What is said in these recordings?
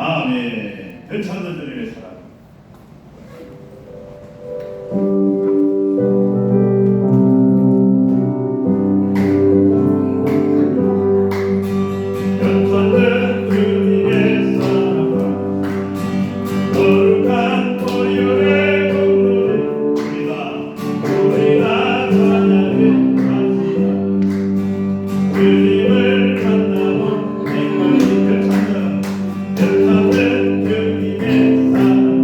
아멘. 대찬들 주님의 사랑. 주님을 만나본 행복이 그 찬양, 별 찾는 주님의 사랑.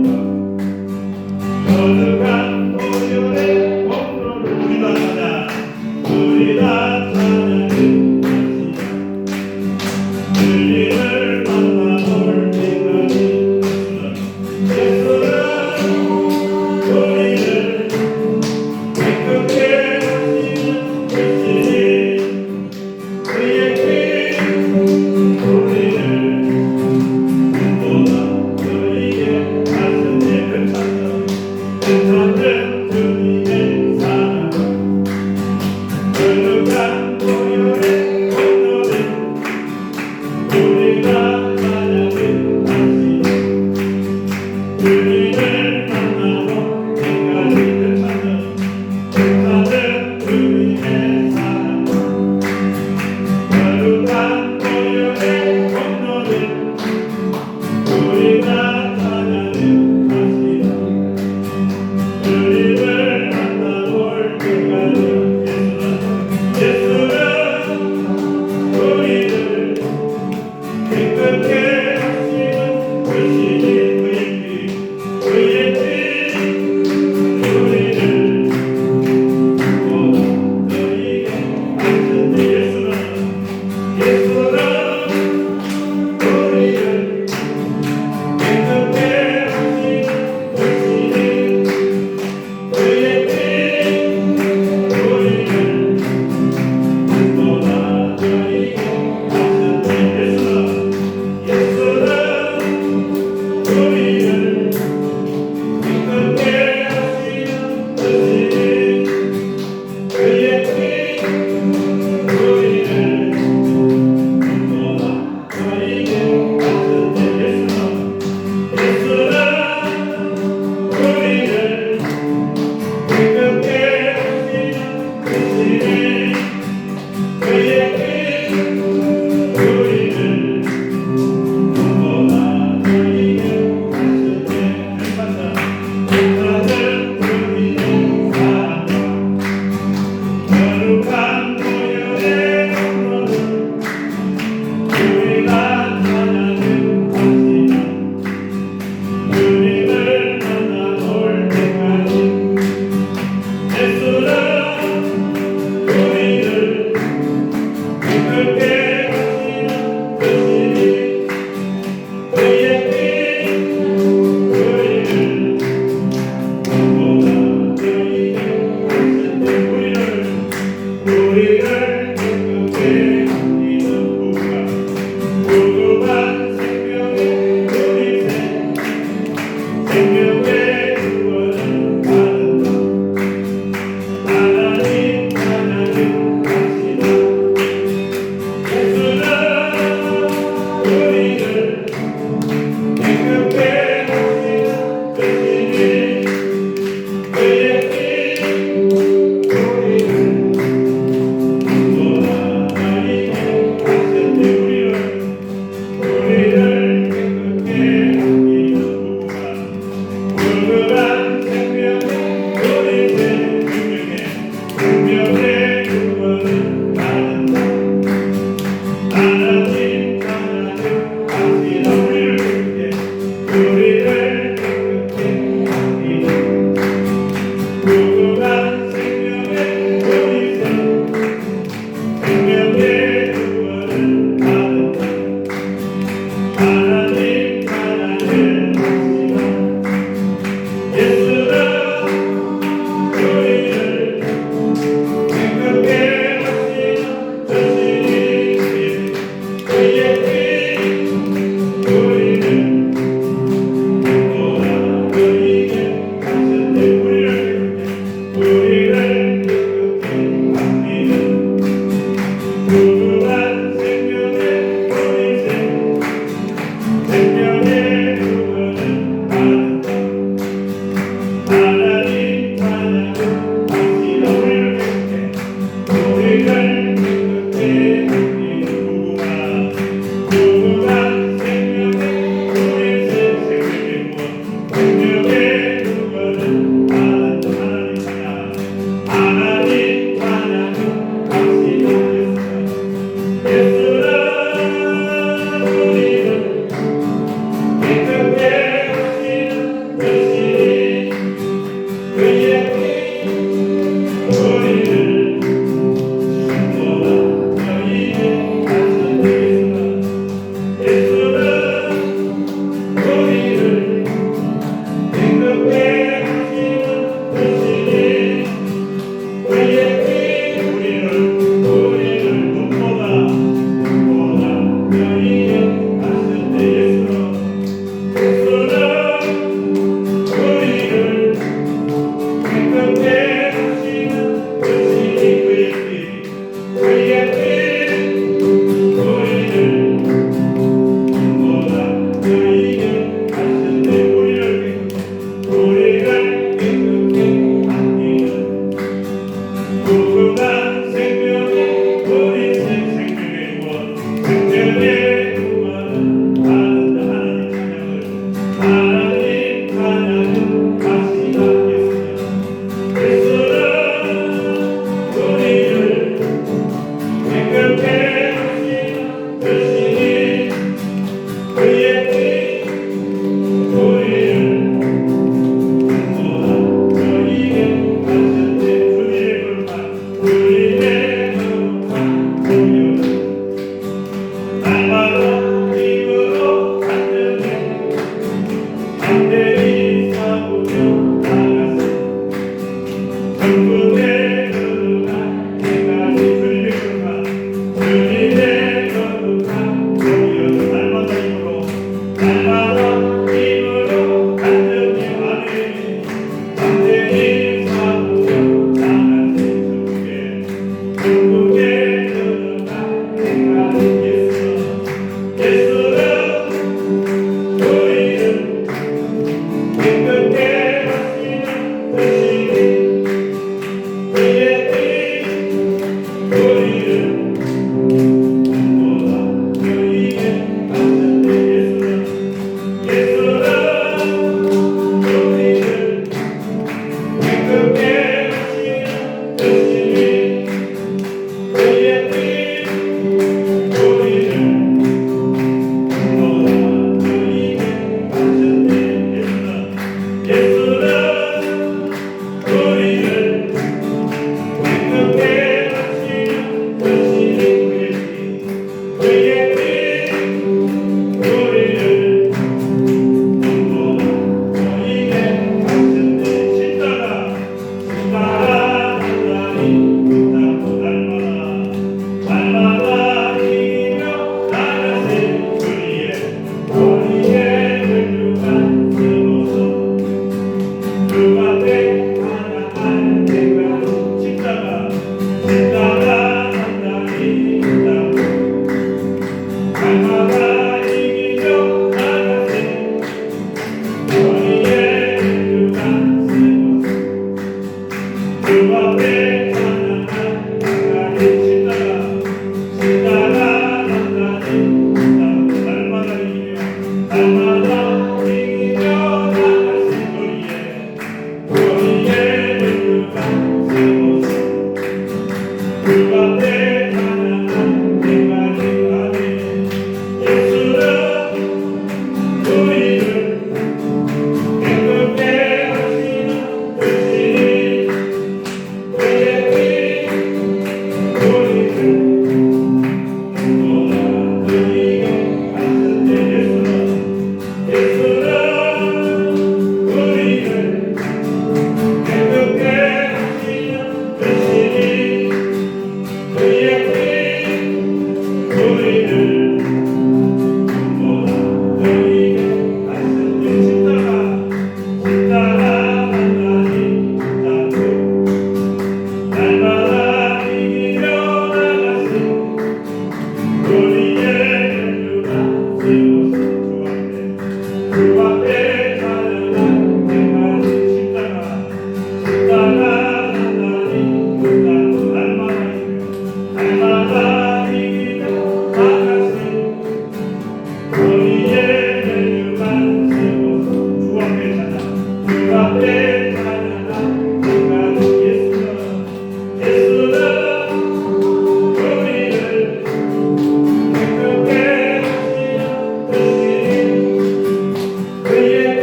그의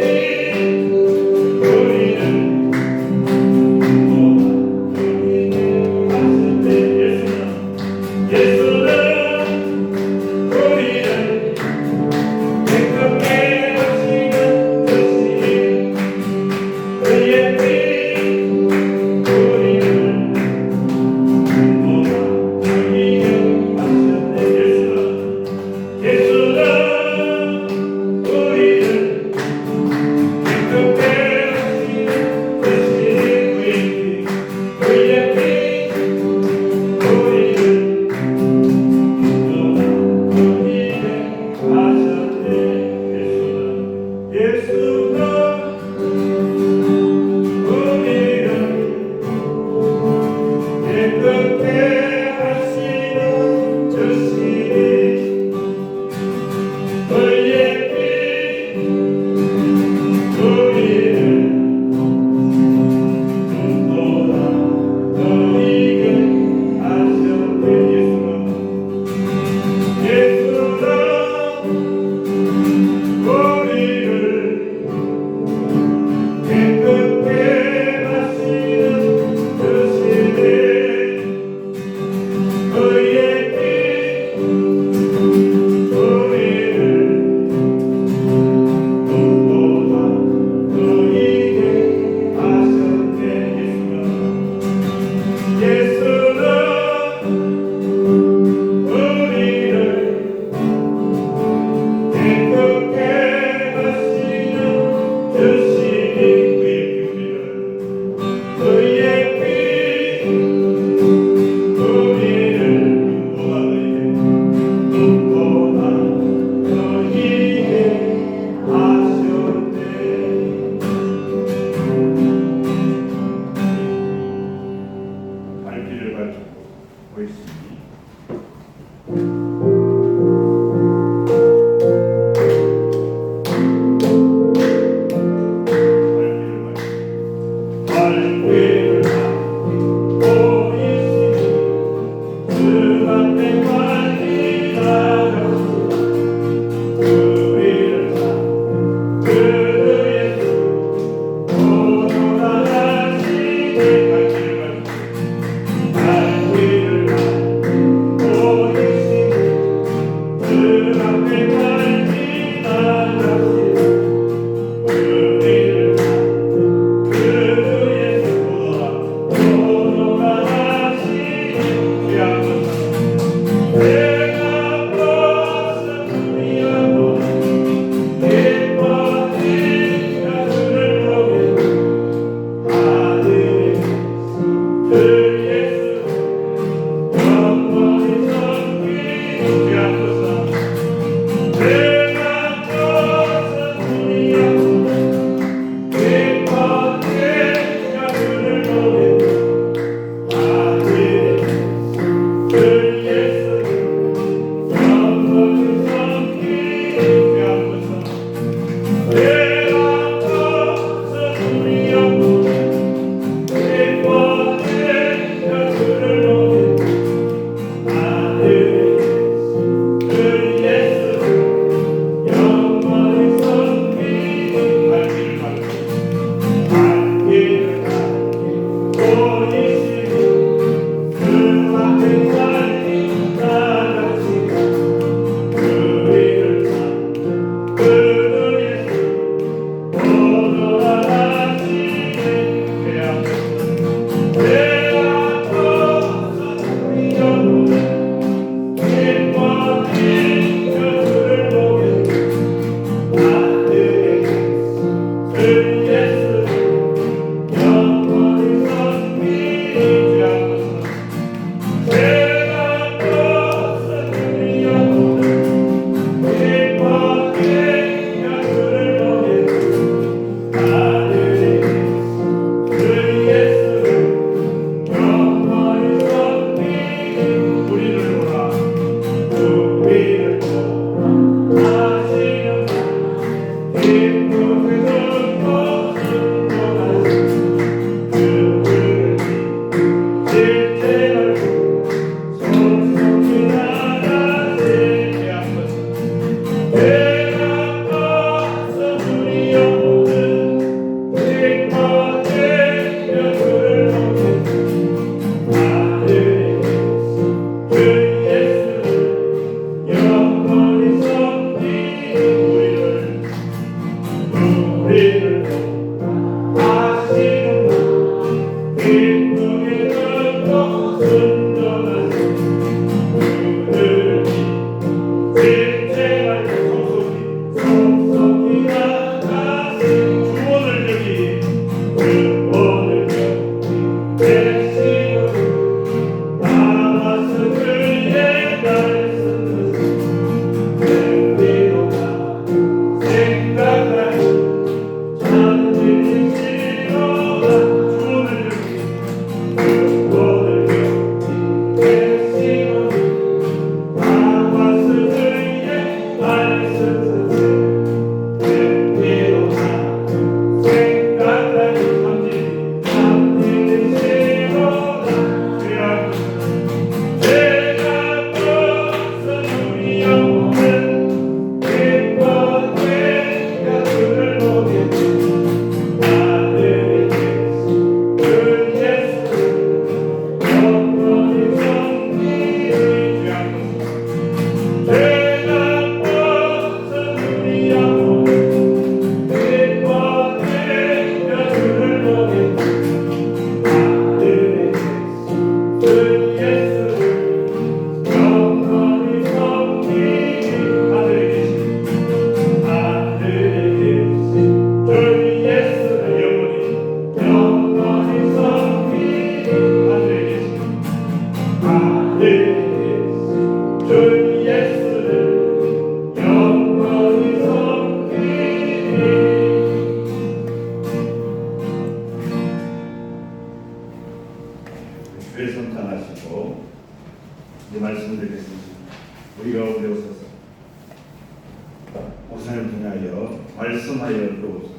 말씀하여 주옵소서.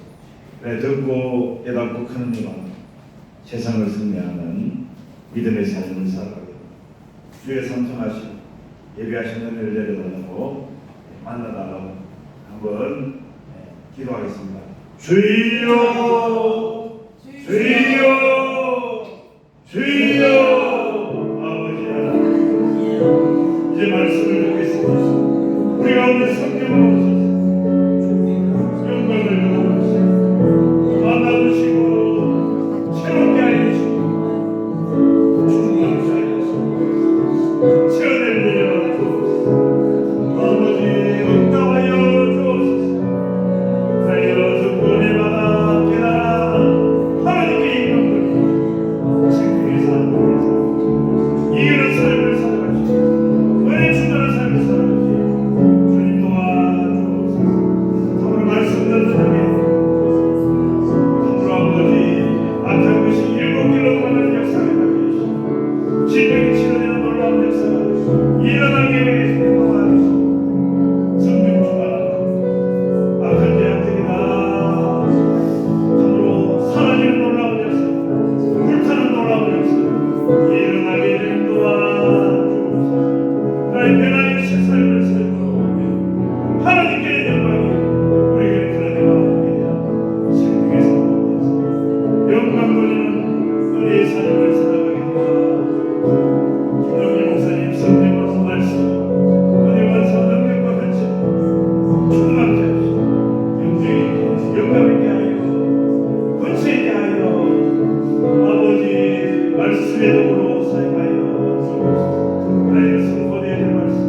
그래 듣고 깨닫고 크는 이와 세상을 승리하는 믿음의 삶을 살아가게 주의 선성하시고 예배하시는 은혜를 내려달라고 만나달라고 한번 기도하겠습니다. 주여 주여 주여. 아버지 하나님 이제 말씀을 듣겠습니다. 우리 가운데 성령을 오셔서 영광을 주옵소서. 만나주시고 새롭게 하여 주시고 충만케 하여 주시고 세원을 내려받아 주옵소서. 아버지 응답하여 주옵소서. 하여 듣고 내마다 깨달아 하나님께 영광을 생명의 삶을 살아가시고 이기는 삶을 살아가시고 은혜 충만한 삶을 살아가시고 주님 도와주옵소서. 더불어 말씀 듣는 중에 더불어 아버지 악한 것이 일곱 길로 가는 역사를 하게 해주시고 질병이 치료되는 놀라운 역사가 일어나게 도와주시고 성령 충만한 악한 죄악들이나 더불어 사라지는 놀라운 역사 불타는 놀라운 역사 일어나게 되는 도와주옵소서. 나의 변화의 새 삶을 살고 하나님께 영광이 우리에게 드러내가 오게 되어 생명의 삶을 위해서 영광 돌리는 은혜의 삶을 살아가게 도와주옵소서. 김동일 목사님 성령으로 말씀 은혜와 능력과 근체 충만케 하시고 영광 있게 하여 근체 있게 하여 아버지 말씀의 도구로 사용하여 주옵소서. 나의 선포되어야 될 말씀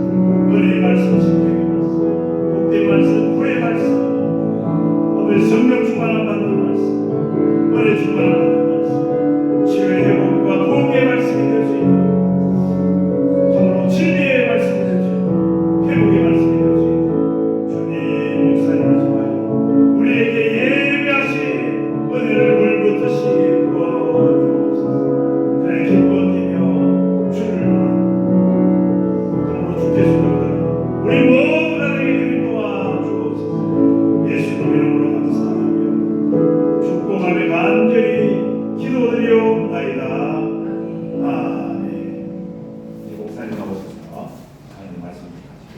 은혜의 말씀 생명의 말씀 복된 말씀 불의 말씀 아버지 성령 충만한 받는 말씀 은혜 충만한 받는 말씀 치료의 회복과 구원의 말씀이 될 수 있는 정말로 진리의 말씀이 될 수 있는 회복의 말씀이 될 수 있는 주님 목사님을 통하여 우리에게 예배하신 은혜를 물붓듯이 부어주옵소서. 그래 기뻐하며 주를 정말로 주께 수고하는 우리 모든 가정의 주님 도와주옵소서. 예수님 이름으로 감사하며 축복하며 간절히 기도드리옵나이다. 아멘. 이제 목사님 나오셔서 하나님 말씀 하시죠.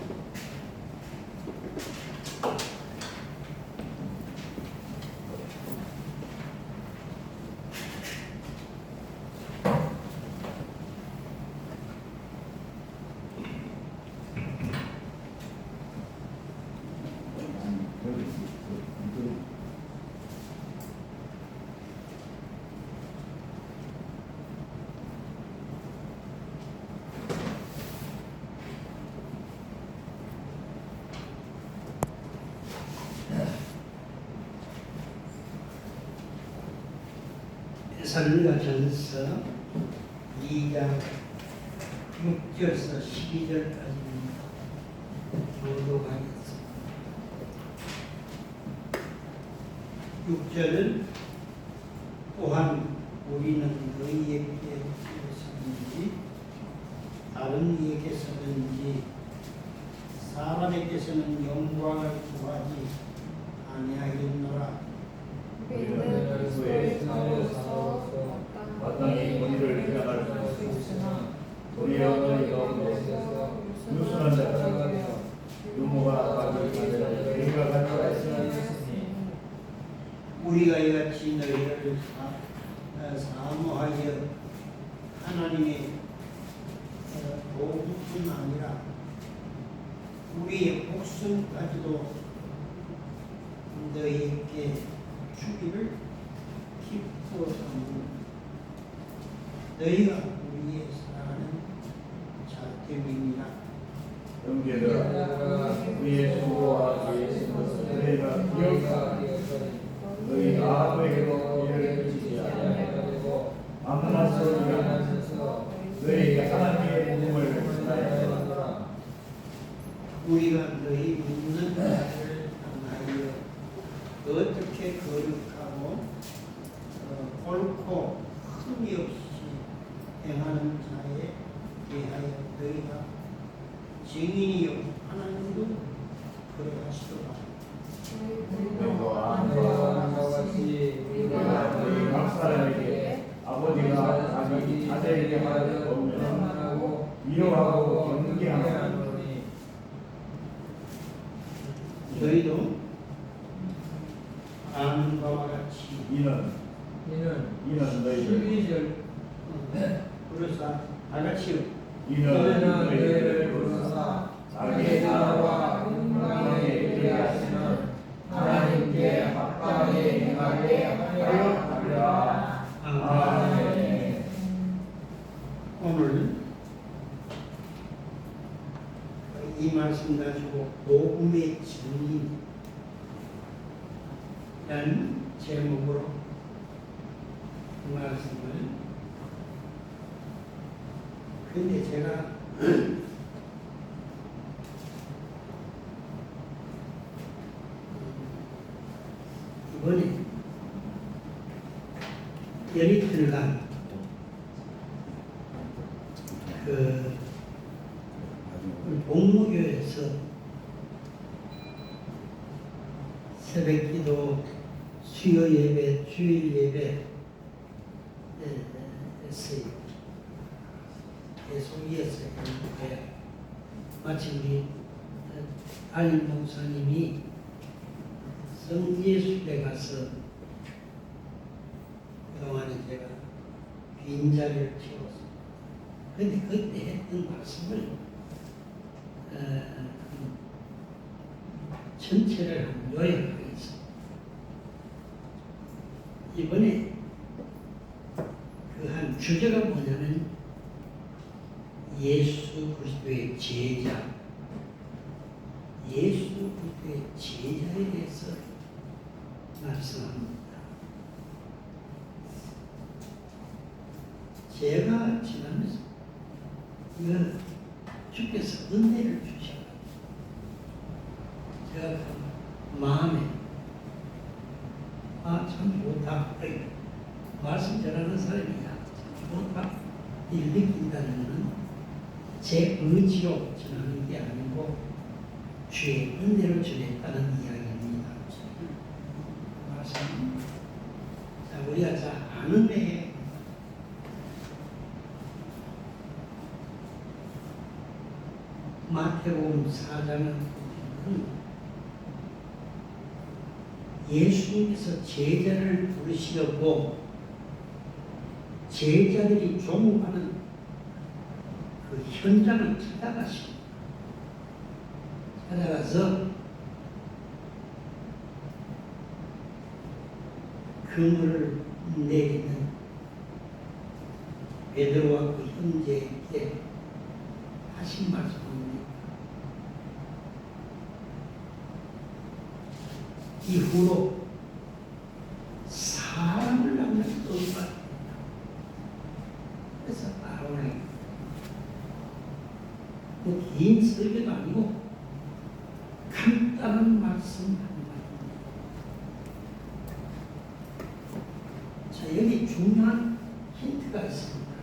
에사야전서 2장 6절에서 12절까지입니다. 교독하겠습니다. 6절은 또한 우리는 너희에게서든지 다른 이에게서든지 사람에게서는 영광을 구하지 아니하겠노라. 우리는 그리스도의 사로서 마땅히 권위를 행할 수 있으나 도리어 너희 가운데서 유순한 자가 되어 유모가 가지고 너희가 가져가 있으니 우리가 이같이 너희를 사모하여 하나님의 도구뿐 아니라 우리의 목숨까지도 너희에게 주기를 기뻐하는 너희가 우리의 사랑하는 자 때문이라. 형제들아 우리의 수고와 예수는 너희가 기억하여 너희 아무에게도 이를 주지 아니하고 아무나 소리가 너희에게 하나님의 몸을 전하였노라. 우리가 너희 묻는 자를 향하여 어떻게 거룩하고 옳고 흠이 없이 행하는 자에 대하여 너희가 증인이요 하나님도 그러하시도다. 함께 하노니 너희도 아는 바와 같이 이는 너희들 12절 부르사 다 같이 이는 너희를 부르사 자기 나라와 영광에 이르게 하시는 하나님께 합당히 행하게 하려 하리라. 아멘. 오늘 이 말씀 가지고 복음의 진리라는 제목으로 그 말씀을 근데 제가 이번에 열이 들어간 그 복무교에서 새벽기도, 수요 예배, 주일 예배 했어요. 계속 이어서 했는데 마치 우리 담임 목사님이 성지예술에 가서 그동안에 제가 빈자리를 채웠어요. 그런데 그때 했던 말씀을 전체를 한번 요약하겠습니다. 이번에 그 한 주제가 뭐냐면 예수 그리스도의 제자, 예수 그리스도의 제자에 대해서 말씀합니다. 제가 지나면서 이거 주께서 은혜를 주셔서 제가 그 마음에 참 좋다. 말씀 전하는 사람이야. 참 좋다. 이를 느낀다는 것은 제 의지로 전하는 게 아니고 주의 은혜로 전했다는 이야기입니다. 말씀. 자, 우리가 잘 아는 애 마태복음 4장은 예수님께서 제자를 부르시려고 제자들이 조목하는 그 현장을 찾아가서 그물을 내리는 베드로와 그 형제에게 하신 말씀입니다. 이후로 사람을 낳는 것과 그래서 바로는 긴 설교도 아니고 간단한 말씀 한마디입니다. 자, 여기 중요한 힌트가 있습니다.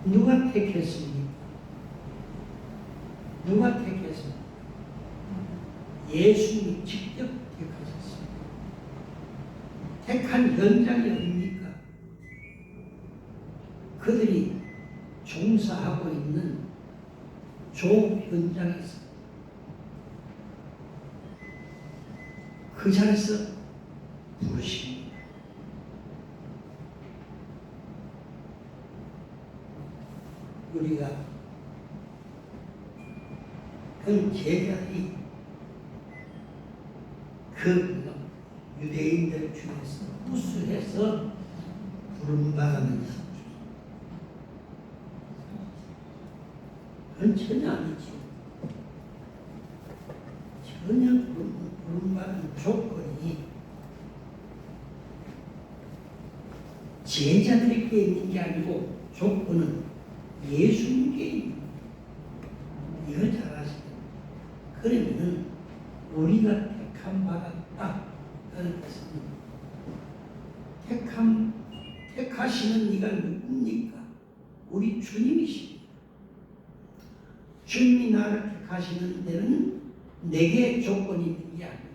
누가 택했습니까? 누가 택했습니까? 예수님이 직접 택하셨습니다. 택한 현장이 어딥니까? 그들이 종사하고 있는 조 현장에서 그 자리에서 부르십니다. 우리가 그 제자들이 그 유대인들 중에서 무수해서 부름받았느냐? 그건 전혀 아니죠. 전혀 부름받은 조건이 제자들에게 있는 게 아니고 조건은 예수님께 있는 거예요. 이걸 잘 아시죠? 그러면은 우리가 택함 받았다. 그런 뜻은 택하시는 이가 누굽니까? 우리 주님이십니다. 주님이 나를 택하시는 데는 내게 조건이 있는 게 아니고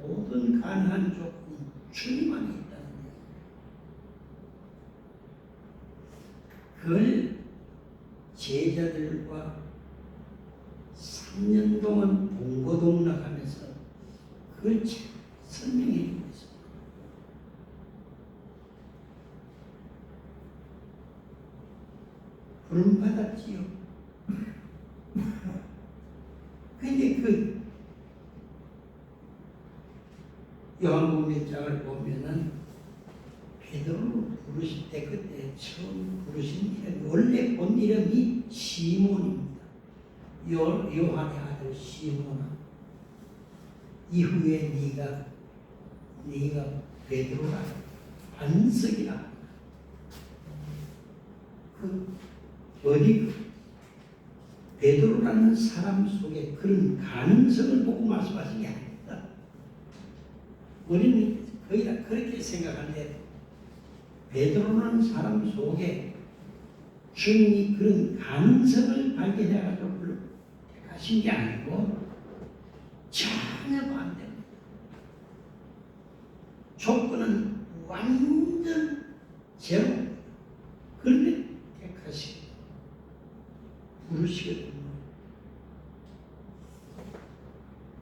모든 가능한 조건은 주님 안에 있다는 그걸 제자들과 3년 동안 봉고동락하면서 그걸 잘 설명해 주고 있습니다. 부름 받았지요. 근데 그 요한복음 1장을 보면은 베드로를 부르실 때 그때 처음 부르신 이름이 원래 본 이름이 시몬입니다. 요한의 아들 시몬아, 이후에 네가 베드로라 반석이라. 어디 베드로라는 사람 속에 그런 가능성을 보고 말씀하신 게 아닙니다. 우리는 거의 다 그렇게 생각하는데 베드로라는 사람 속에 주님이 그런 가능성을 발견해가지고 택하신 게 아니고 전혀 반대입니다. 조건은 완전 제로. 그런데 택하시고 부르시거든요.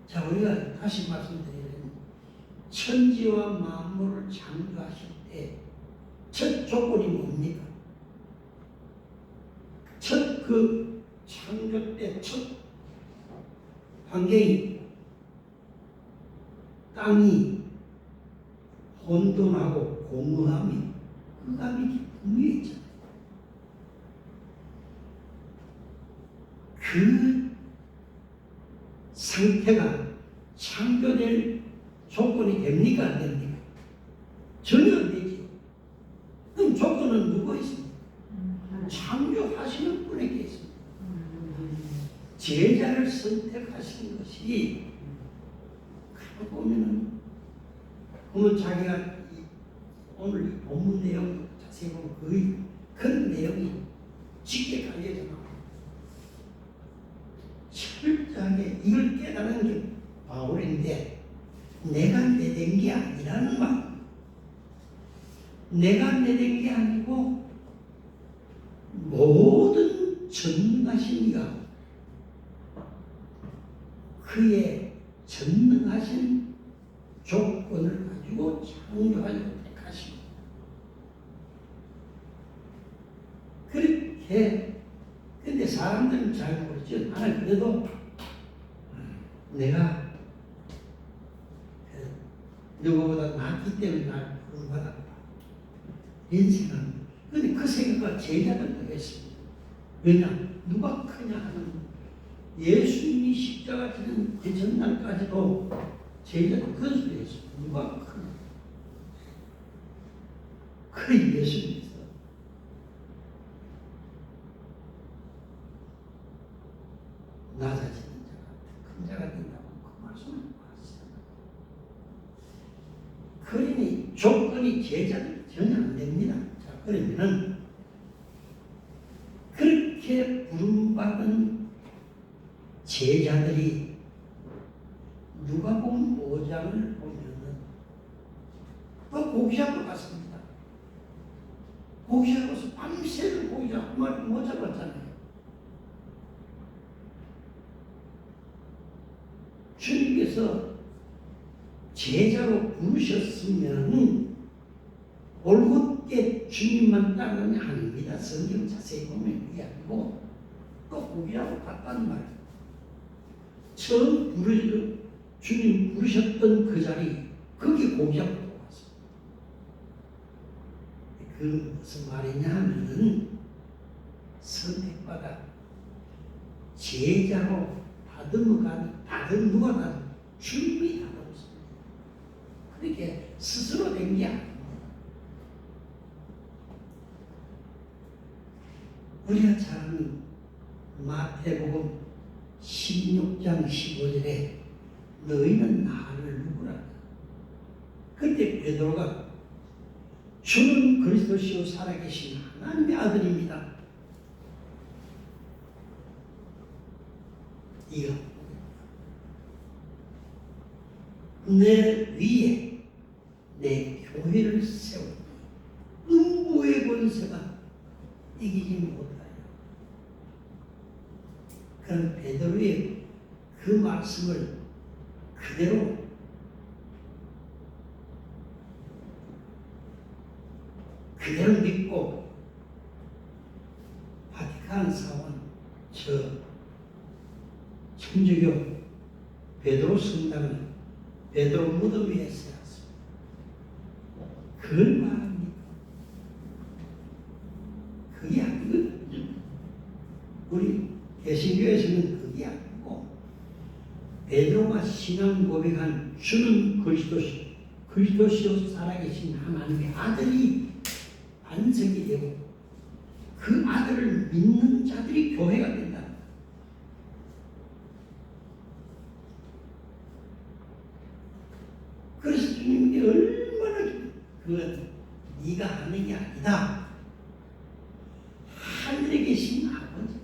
자, 우리가 다시 말씀드리면 천지와 만물을 창조하실 때 첫 조건이 뭡니까? 첫 그 창조 때 첫 환경이 땅이 혼돈하고 공허함이 흑암이 분명했잖아요. 그 상태가 창조될 조건이 됩니까? 안 됩니까? 전혀 안 되지. 그럼 조건은 누가 있습니까? 창조하시는 분에게 있습니다. 제자를 선택하신 것이 가만 보면은 그러면 자기가 오늘 이 본문 내용 자세히 보면 거의 그런 내용이 쉽게 갈려져 나와요. 철저하게 이걸 깨달은 게 바울인데 내가 내된 게 아니라는 말. 내가 내된 게 아니고 모든 전능하신 이가 그의 전능하신 조건을 가지고 창조하려고 택하시고 그렇게. 근데 사람들은 잘 모르죠. 나는 그래도 내가 누구보다 낫기 때문에 날 구원받았다 이런 생각입니다. 근데 그 생각과 제자들도 했습니다. 왜냐? 누가 크냐 하는 예수님이 십자가 지는 그 전날까지도 제자들 그런 소리 했습니다. 누가 크냐? 그 예수님께서 낮아지는 자가 큰 자가 된다고 그 말씀을 하셨어요. 그러니 조건이 제자들 전혀 안 됩니다. 자, 그러면은 그렇게 부름받은 제자들이 누가복음 5장을 보면은 또 고기잡으러 갔습니다. 고기잡아서 밤새를 고기잡 한 마리 못 잡았잖아요. 주님께서 제자로 부르셨으면 올곧게 주님만 따르는 게 아닙니다. 성경 자세히 보면 그게 아니고 또 고기라고 갔다는 말이에요. 처음 주님 부르셨던 그 자리 거기 고기라고 왔어요. 그 무슨 말이냐 하면은 선택받아 제자로 다듬어가 난 주님이 다듬었습니다. 그렇게 스스로 된 게 아닙니다. 우리가 잘 아는 마태복음 16장 15절에 너희는 나를 누구라? 그때 베드로가 주는 그리스도시요 살아계신 하나님의 아들입니다. 이거 내 위에 내 교회를 세우고 음부의 권세가 이기지 그 말씀을 그대로 믿고 바티칸 사원 천주교 베드로 성당을 베드로 무덤 위에 세웠습니다. 그걸 말합니까? 그게 아니거든요. 우리 개신교에서는 그게 아니고 베드로가 신앙 고백한 주는 그리스도시요 살아계신 하나님의 아들이 반석이 되고 그 아들을 믿는 자들이 교회가 된다. 그래서 주님이 얼마나 그건 네가 하는 게 아니다. 하늘에 계신 아버지.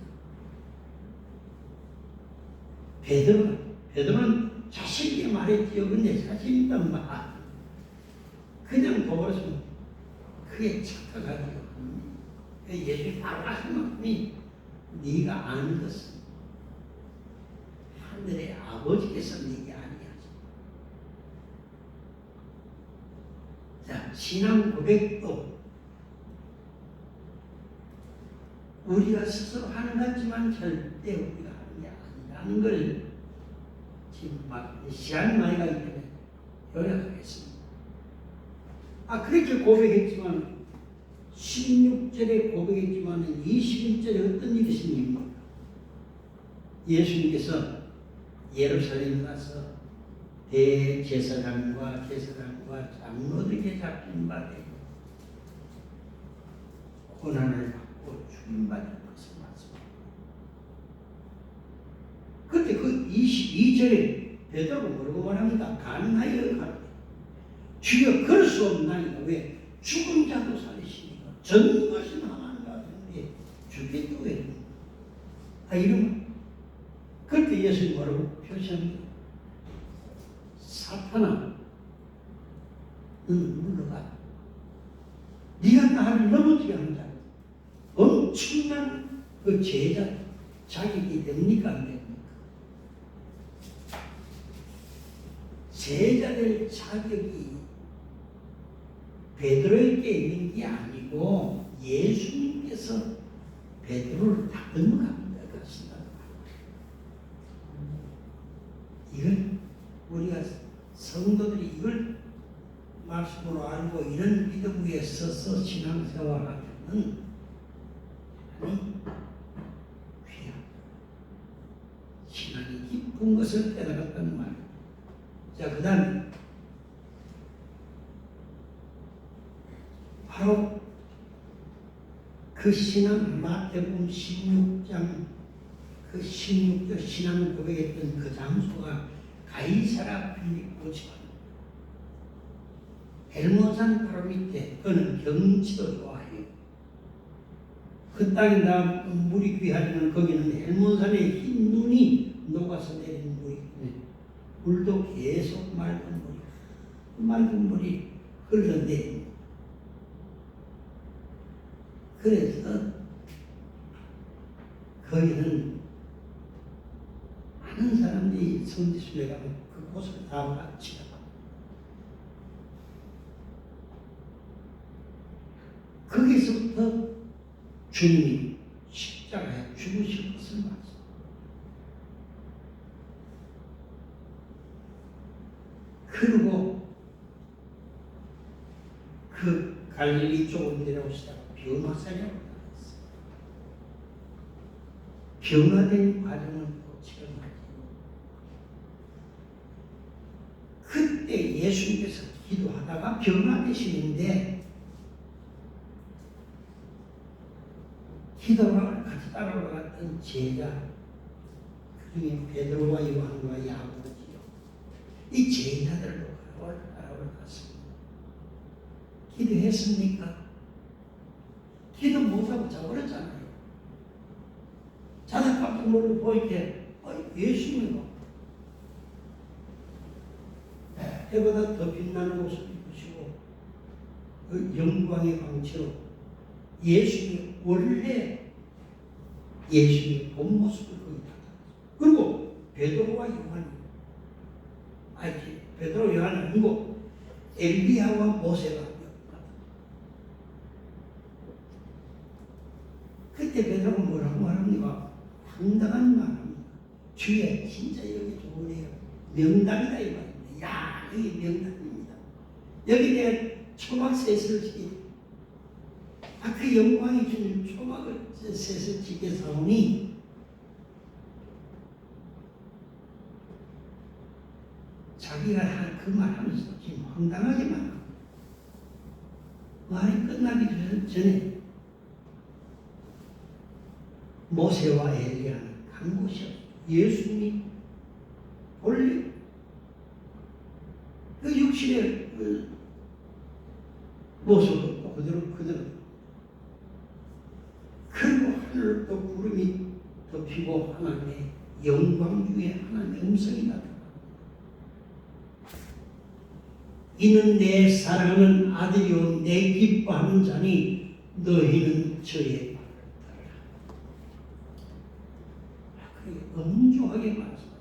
베드로는 자신에게 말했지요. 근데 자신 있단 말. 그냥 보고서 그게 착각하지요. 예수님 바로 하신 말씀이 네가 아는 것은 하늘의 아버지께서 네게 아니하지. 자, 신앙 고백도 우리가 스스로 하는 것 같지만 절대 우리가 하는 게 아니라는 걸 지금 막 시간이 많이 가기 때문에 요약하겠습니다. 그렇게 고백했지만 16절에 고백했지만 21절에 어떤 일이 생깁니까? 예수님께서 예루살렘 가서 대제사장과 장로들에게 잡힌 바 되고 고난을 받고 죽임받은 것을 말씀합니다. 그때 그 22절에 베드로가 뭐라고 말합니까? 가능하여 가라. 주여 그럴 수 없나이다. 왜? 죽은 자도 살리시니까 전능하신 하나님 같은데 죽겠다고 했습니다. 이러면 그때 예수님 뭐라고 표시합니다. 사탄아 너는 물러가. 네가 나를 넘어지게 하는 자 엄청난 그 제자 자격이 됩니까 안 됩니까? 제자될 자격이 베드로에게 있는 게 아니고 예수님께서 베드로를 다듬어갑니다. 그렇습니다. 이걸 우리가 성도들이 이걸 말씀으로 알고 이런 믿음 위에 서서 신앙생활하면 귀한 신앙이 깊은 것을 깨달았다는 말입니다. 자, 그 다음에 바로 그 신앙 마태복음 16장 그 16절 신앙을 고백했던 그 장소가 가이사라 빌립보지만 헬몬산 바로 밑에 그는 경치도 좋아해요. 그 땅에 나 물이 귀하지만 거기는 헬몬산의 흰 눈이 녹아서 내리는 물이 있네. 물도 계속 맑은 물이 흘러내립니다. 그래서 거기는 많은 사람들이 성지순례 가면 그곳을 다 마치다. 거기서부터 주님이 십자가에 죽으실 것을 말씀. 그리고 그 갈릴리 쪽으로 내려오시다가 변화산에 올라갔어요. 변화된 과정을 또 체험하죠. 그때 예수님께서 기도하다가 변화되시는데 기도를 같이 따라 올라갔던 제자 그 중에 베드로와 요한과 야고보지요. 이 제자들로 따라 올라갔습니다. 기도했습니까? 기도 못하고 자버렸잖아요. 자다 깜짝 놀고 보이게 예수님이 해보다 더 빛나는 옷을 입으시고 그 영광의 광채로 예수님이 원래 예수님의 본 모습을 거기 다 그리고 베드로와 요한이 베드로 요한은 아니고 엘리야와 모세가 그때 베드로가 뭐라고 말합니까? 황당한 말합니다. 주여 진짜 여기 좋으네요. 명당이다 이 말입니다. 야 여기 명당입니다. 여기 내가 초막셋을 지키 그 영광이 주는 초막을 셋을 지켜사오니 자기가 한 그 말하면서 지금 황당하게 말합니다. 말이 끝나기 전에 모세와 엘리야는 간 곳이 없어요. 예수님이 원래 그 육신의 그 모습도 그대로 그리고 하늘을 또 구름이 덮이고 하나님의 영광 중에 하나님의 음성이 나타납니다. 이는 내 사랑하는 아들이요 내 기뻐하는 자니 너희는 저의 말을 따르라. 그게 엄중하게 말씀하십니다.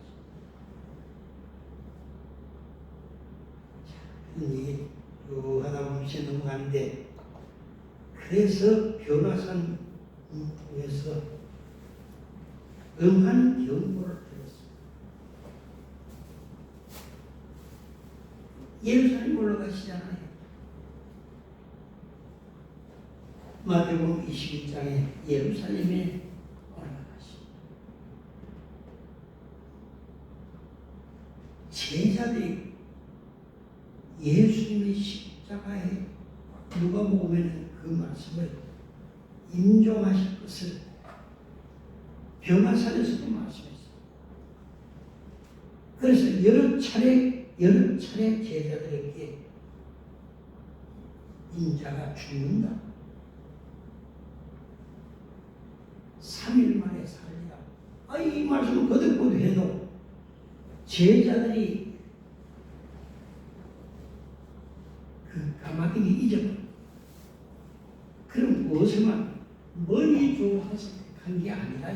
그런 얘기 쭉 하다 보면 이제 넘어가는데 그래서 변화산 통해서 음한 경고를 드렸습니다. 예루살렘 올라가시잖아요. 마태복음 21장에 예루살렘에 올라가십니다. 제자들이 예수님의 십자가에 누가 보면 그 말씀을 인정하실 것을 변화산에서도 말씀했어요. 그래서 여러 차례 제자들에게 인자가 죽는다. 3일 만에 살리라. 이 말씀을 거듭거듭 해도 제자들이 그 가마등이 잊어버려. 그럼 무엇만 머리 좋아서 택한 게 아니라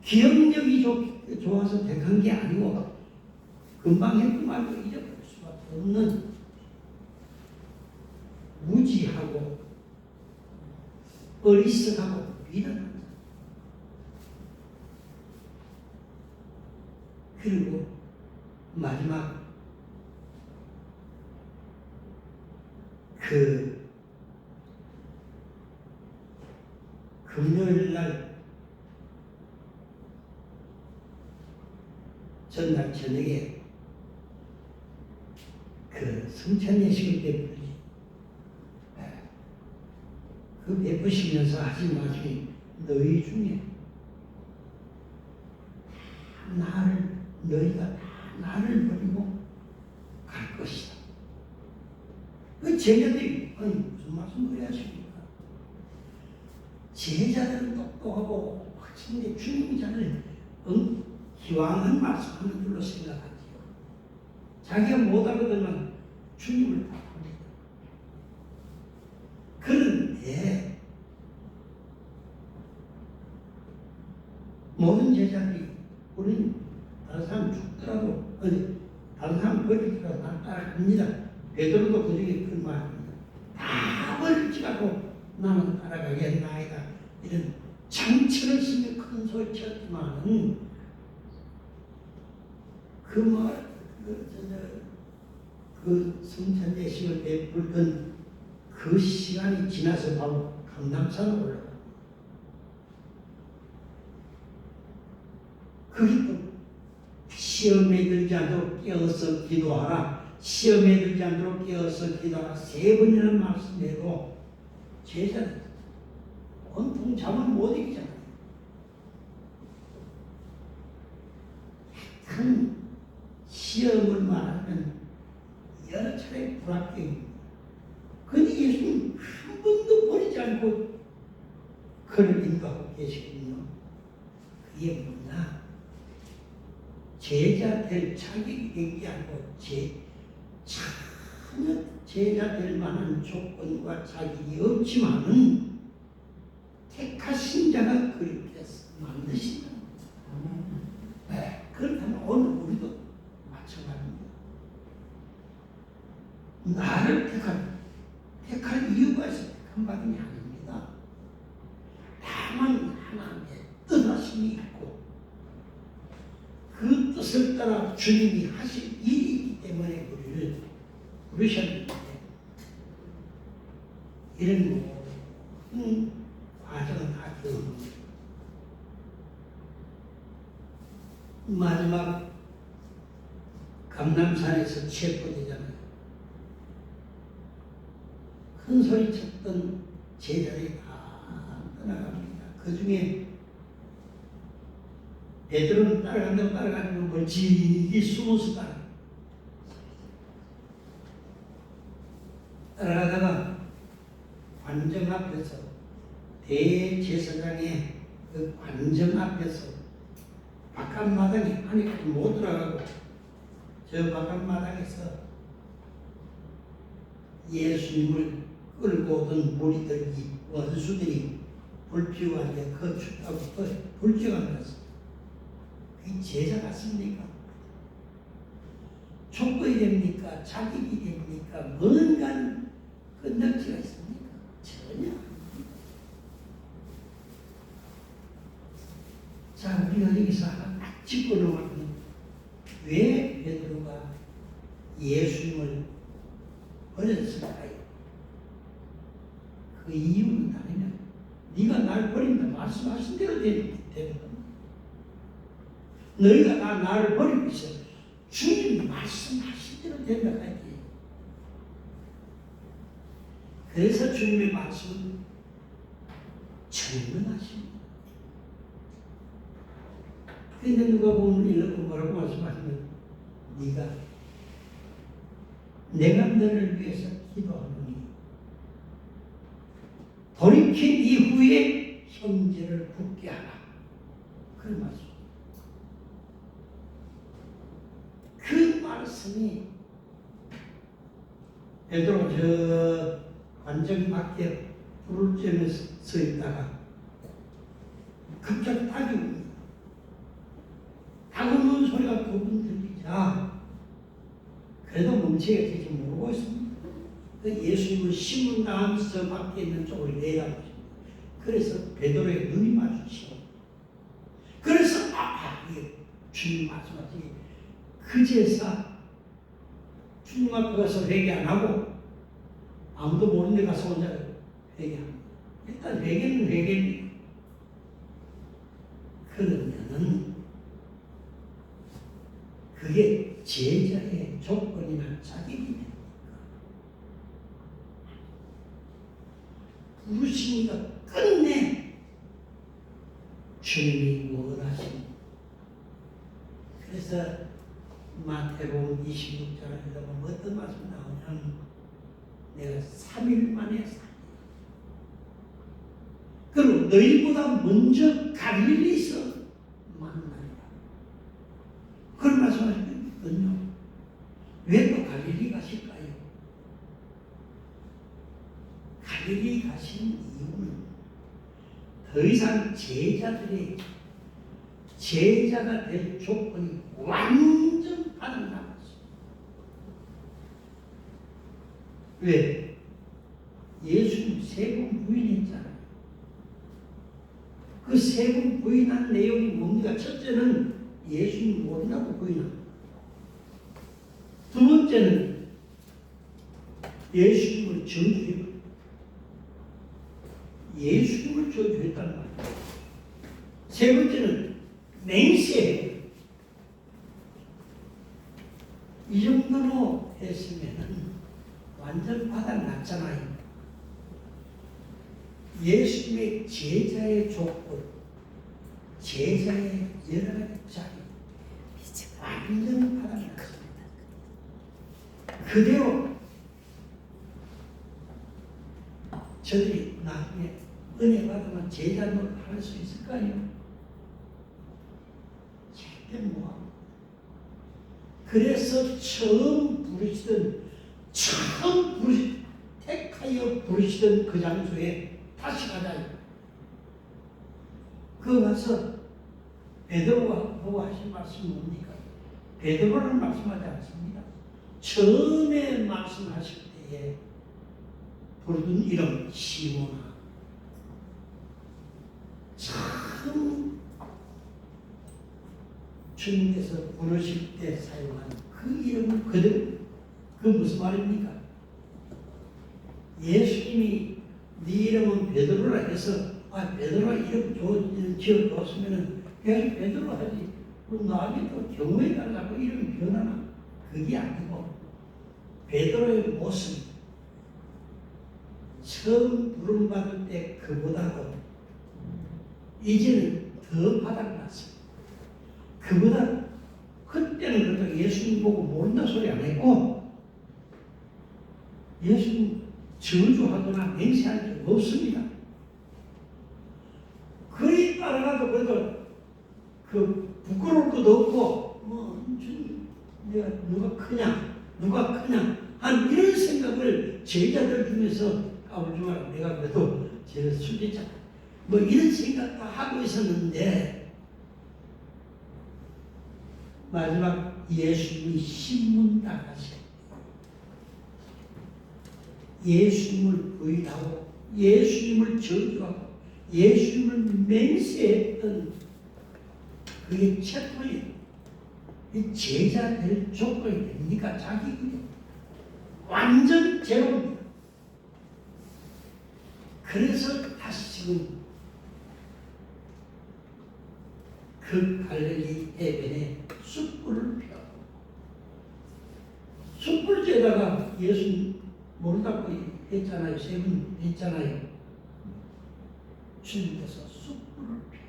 기억력이 좋아서 택한 게 아니고 금방 했고 말고 잊어버릴 수밖에 없는 무지하고 어리석하고 미련한 자. 그리고 마지막 그 금요일 날 전날 저녁에 그 성찬 예식을 베풀지. 그 베푸시면서 하신 말씀이 너희 중에 너희가 다 나를 버리고 갈 것이다. 그 제자들이 무슨 말씀을 하십니까? 제자들은 똑똑하고 확신데 주님이 자를 기왕한 말씀하는 줄로 생각하지요. 자기가 못 알아들면 주님을 다 합니다. 그런데 모든 제자들이 우리는 다른 사람 죽더라도 다른 사람 버리더라도 날 따라갑니다. 베드로도 그중에 그 말입니다. 다 버릴지라도 나는 따라가겠나이다. 이런 장치를 쓰며 큰 소리 쳤지만은 그 성찬 예식을 베풀던 그 시간이 지나서 바로 감람산으로 올라가. 그리고 시험에 들지 않도록 깨어서 기도하라. 시험에 들지 않도록 깨어서 기도하라. 3번이라는 말씀에도 제자들 온통 잠을 못 이기잖아요. 큰 시험을 말하면 여러 차례 불합격입니다. 그런데 예수님 한 번도 버리지 않고 그를 인도하고 계시거든요. 그게 뭐냐? 제자 될 자격이 된 게 아니고 전혀 제자 될 만한 조건과 자격이 없지만은 택하신 자가 그렇게 만드신다. 말씀이 있고 그 뜻을 따라 주님이 하실 일이 있기 때문에 우리를 부르셨는데 이런 모든 과정은 다 경험입니다. 마지막 감람산에서 체포되잖아요. 큰 소리 쳤던 제자들이 다 떠나갑니다. 그 중에 베드로는 따라가는 멀찍이 숨어서 따라가다가 관정 앞에서 대제사장의 그 관정 앞에서 바깥마당에 안에까지 못 들어가고 저 바깥마당에서 예수님을 끌고 오던 무리들이 원수들이 불 피우고 앉아 그 춥다고 불 피우고 앉았어. 그게 제자 같습니까? 촉구이 됩니까? 자격이 됩니까? 뭔가 끝날지가 있습니까? 전혀. 자, 우리가 여기서 하나 딱 짚고 넘어가면 왜 베드로가 예수님을 버렸을까요? 그 이유는 다르면 네가 날 버린다 말씀하신 대로 되는 겁니다. 너희가 나를 버리고 있어. 주님이 말씀하신 대로 된다 하지. 그래서 주님의 말씀은 전능하십니다. 그런데 누가 보면 이렇게 뭐라고 말씀하시면 내가 너를 위해서 기도하노니 돌이킨 이후에 형제를 굳게 하라. 그런 말씀. 그 말씀이 베드로가 저 관정 밖에 불을 쬐며 서 있다가 갑자기 닭이 옵니다. 닭 우는 소리가 그분 들리자 그래도 멈춰야지 모르고 있습니다. 예수님을 심문당하면서 저 밖에 있는 쪽으로 내다보십니다. 그래서 베드로의 눈이 마주치고 그래서 이게 주님 말씀하시기 그제서 주님 앞에 가서 회개 안 하고 아무도 모르는 데 가서 혼자 회개합니다. 일단 회개는 회개입니다. 그러면은 그게 제자의 조건이나 자격이 됩니까? 부르시니까 끝내 주님이 원하십니다. 그래서 마태복음 26장을 읽어보면 어떤 말씀이 나오냐면 내가 3일 만에 삽니다. 그리고 너희보다 먼저 갈릴리에서 만난다. 그런 말씀하셨거든요. 왜 또 갈릴리 가실까요? 갈릴리 가시는 이유는 더 이상 제자들의 제자가 될 조건이 완전 바닥나갔어요. 왜? 예수님 3번 부인했잖아요. 그 3번 부인한 내용이 뭡니까? 첫째는 예수님 모른다고 부인합니다. 두 번째는 예수님을 저주했고 예수님을 저주했다는 말이에요. 세 번째는 맹세해요. 이 정도로 했으면 완전 바닥났잖아요. 예수님의 제자의 조건, 제자의 여러 가지 자격, 완전 바닥났습니다. 그대로 저들이 나중에 은혜 받으면 제자 노릇 할 수 있을까요? 절대 못합니다. 그래서 택하여 부르시던 그 장소에 다시 가자. 그 가서 베드로가 보고 하신 말씀이 뭡니까? 베드로는 말씀하지 않습니다. 처음에 말씀하실 때에 부르던 이름 시몬아, 참 주님께서 부르실 때 사용한 그 이름을 그대로, 그 무슨 말입니까? 예수님이 네 이름은 베드로라 해서 베드로 이름 지어줬으면은 계속 베드로 하지. 그럼 나중에 또 경우에 따라서 이름이 변하나? 그게 아니고 베드로의 모습, 처음 부름받을 때 그보다도 이제는 더 바닥났어요. 그보다 그때는 그래도 예수님 보고 모른다 소리 안 했고 예수님 저주하거나 맹세한 적 없습니다. 그리 따라가도 그래도 그 부끄러울 것도 없고 내가 누가 크냐 한 이런 생각을 제자들 중에서 까불지만 내가 그래도 제가 순진자 이런 생각 다 하고 있었는데 마지막 예수님이 신문 당하시고 예수님을 부인하고 예수님을 저주하고 예수님을 맹세했던 그게 채권이 이 제자 될 조건이 됩니까? 자기 완전 제로입니다. 그래서 다시 지금 그 갈릴리 해변에 숯불을 피워 숯불에다가 예수 모른다고 했잖아요. 세 분 했잖아요. 주님께서 숯불을 피워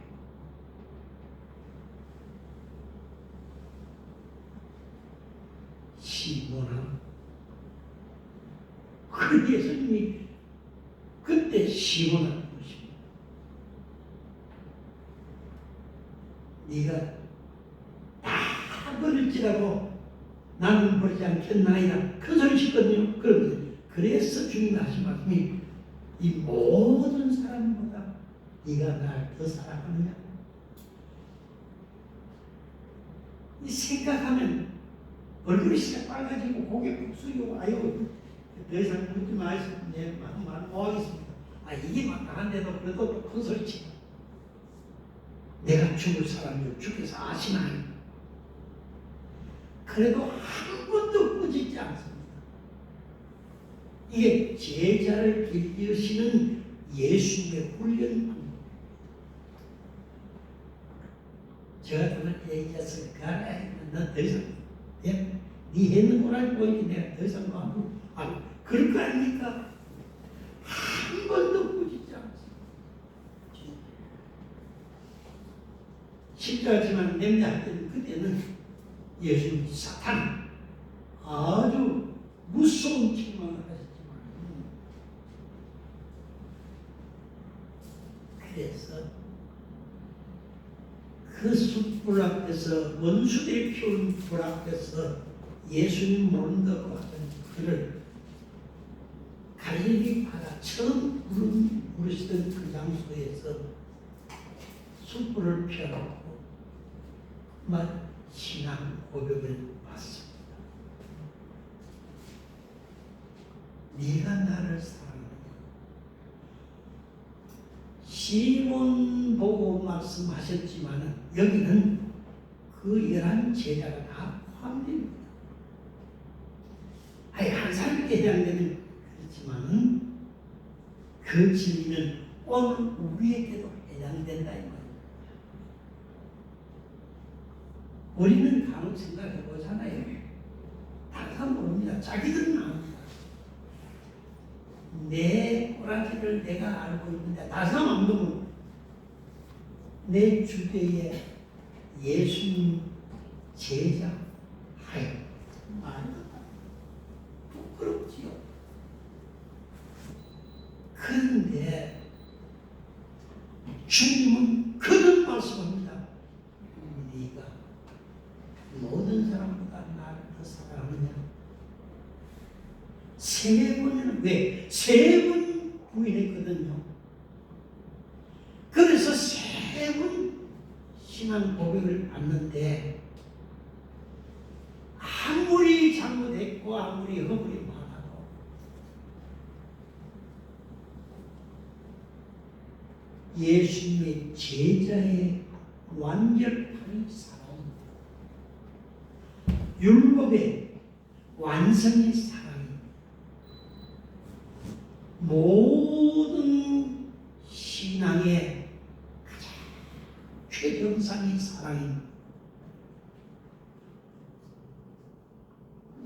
시몬아 그 예수님이 그때 시몬아 부르십니다. 네가 다 버릴지라도 나는 버리지 않겠나이다. 큰 소리 치거든요. 그래서 주님이 하신 말씀이 이 모든 사람보다 네가 날 더 사랑하느냐. 이 생각하면 얼굴이 시작 빨개지고 고개 푹 숙이고 아유 더 이상 묻지 마시고 내 마음 모아겠습니다. 이게 마땅한데도 그래도 또 큰 소리 치고 내가 죽을 사람을 주께서 아시나요? 그래도 한 번도 꾸짖지 않습니다. 이게 제자를 길들이시는 예수님의 훈련입니다. 저 같으면 얘기했으니까 난 더 이상 네 했는 거라고 보이니 내가 더 이상 그럴 거 아닙니까? 한 번도 꾸짖지 않습니다. 실제하지만 냄새할 때는 그때는 예수님 사탄 아주 무서운 책망을 하셨지만 그래서 그 숯불 앞에서 원수들이 피운 불 앞에서 예수님 모른다고 하던 그를 갈릴리 바다 처음 부르시던 그 장소에서 숯불을 피워놓고 신앙 고백을 받습니다. 네가 나를 사랑하느냐. 시몬 보고 말씀하셨지만 여기는 그 11 제자가 다 포함됩니다. 한 사람께 해당되는 그렇지만 그 진리는 오늘 우리에게도 해당된다 이 말입니다. 우리는 간혹 생각해 보잖아요. 다른 사람 모릅니다. 자기들은 압니다. 내 꼬라지를 내가 알고 있는데 다른 사람 안 보면 내 주변에 예수님 제자 하여 말도 부끄럽지요. 그런데 주님은 그런 말씀합니다. 네가 모든 사람보다 나를 더 사랑하느냐. 세 번이나 왜? 세 번 부인했거든요. 그래서 세 번 신앙 고백을 받는데 아무리 잘못했고 아무리 허물이 많아도 예수님의 제자의 완결한 사랑입니다. 율법의 완성인 사랑이 모든 신앙의 가장 최정상인 사랑입니다.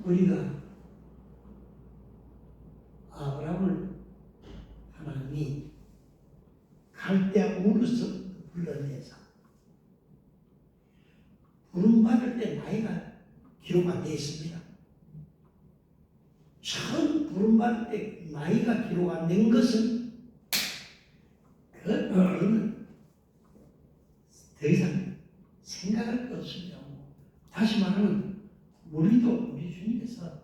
우리가 아브라함을 하나님이 갈대아 우르서 불러내서 부름받을 때 나이가 기록 안 되어 있습니다. 처음 부름받을 때 나이가 기록 안 된 것은 그거는 더 이상 생각할 것 없습니다. 다시 말하면 우리도 우리 주님께서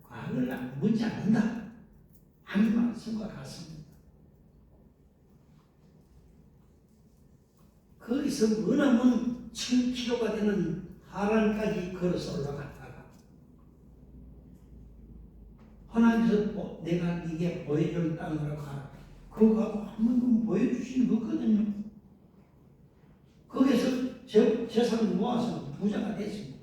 과거를 안 묻지 않는다 하는 말씀과 같습니다. 거기서 머나먼 1000km가 되는 하란까지 걸어서 올라갔다가 하나님께서 내가 네게 보여줄 땅으로 가라. 그거 가고 한 번도 보여주시는 거거든요. 거기서 재산을 모아서 부자가 됐습니다.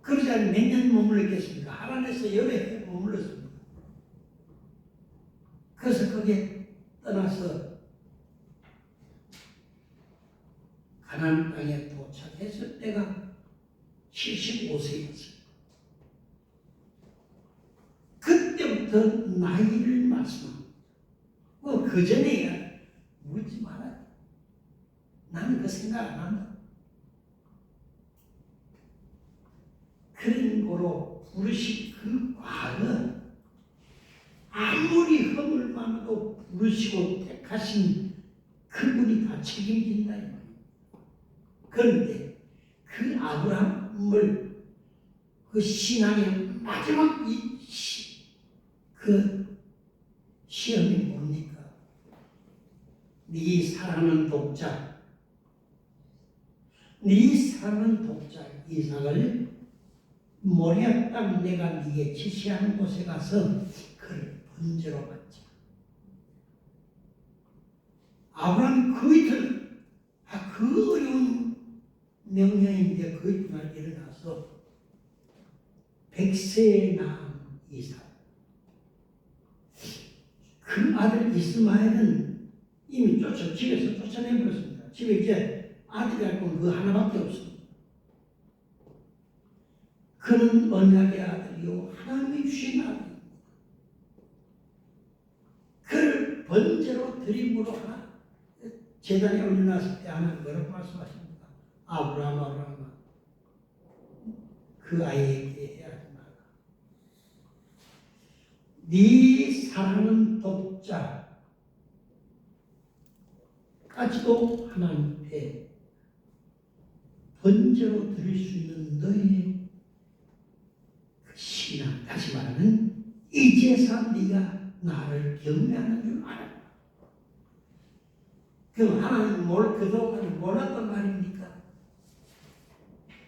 그러지 않으면 몇 년 머물렀겠습니까? 하란에서 열흘 머물렀습니다. 그래서 거기에 떠나서 가나안 땅에 도착했을 때가 75세였어요. 그때부터 나이를 말씀합니다. 그 전에 묻지 말아요. 나는 그 생각 안 한다. 그런 거로 부르신 그 과거, 아무리 허물 많아도 부르시고 택하신 그분이 다 책임진다. 그런데 그 아브라함을 그 신앙의 마지막 그 시험이 뭡니까? 네 사랑하는 독자, 네 사랑하는 독자 이삭을 모리아 땅 내가 네게 지시하는 곳에 가서 그를 번제로 받자. 아브라함이 그 이틀, 그 어려운 명령인데 그 이튿날 일어나서 100세에 낳은 이삭. 그 아들 이스마엘은 이미 집에서 쫓아내버렸습니다. 집에 이제 아들이 할 건 그 하나밖에 없습니다. 그는 언약의 아들이요 하나님이 주신 아들입니다. 그를 번제로 드림으로 하나 제단에 올려놨을 때 하나님 뭐라고 말씀하십니까? 아브라함아 그 아이에게 해야 하지 마라. 네 사랑하는 독자까지도 하나님께 번제로 드릴 수 있는 너의 그 신앙, 다시 말하면 이제서 네가 나를 경외하는 줄 알아. 그럼 하나님 그동안 몰랐던 말입니까?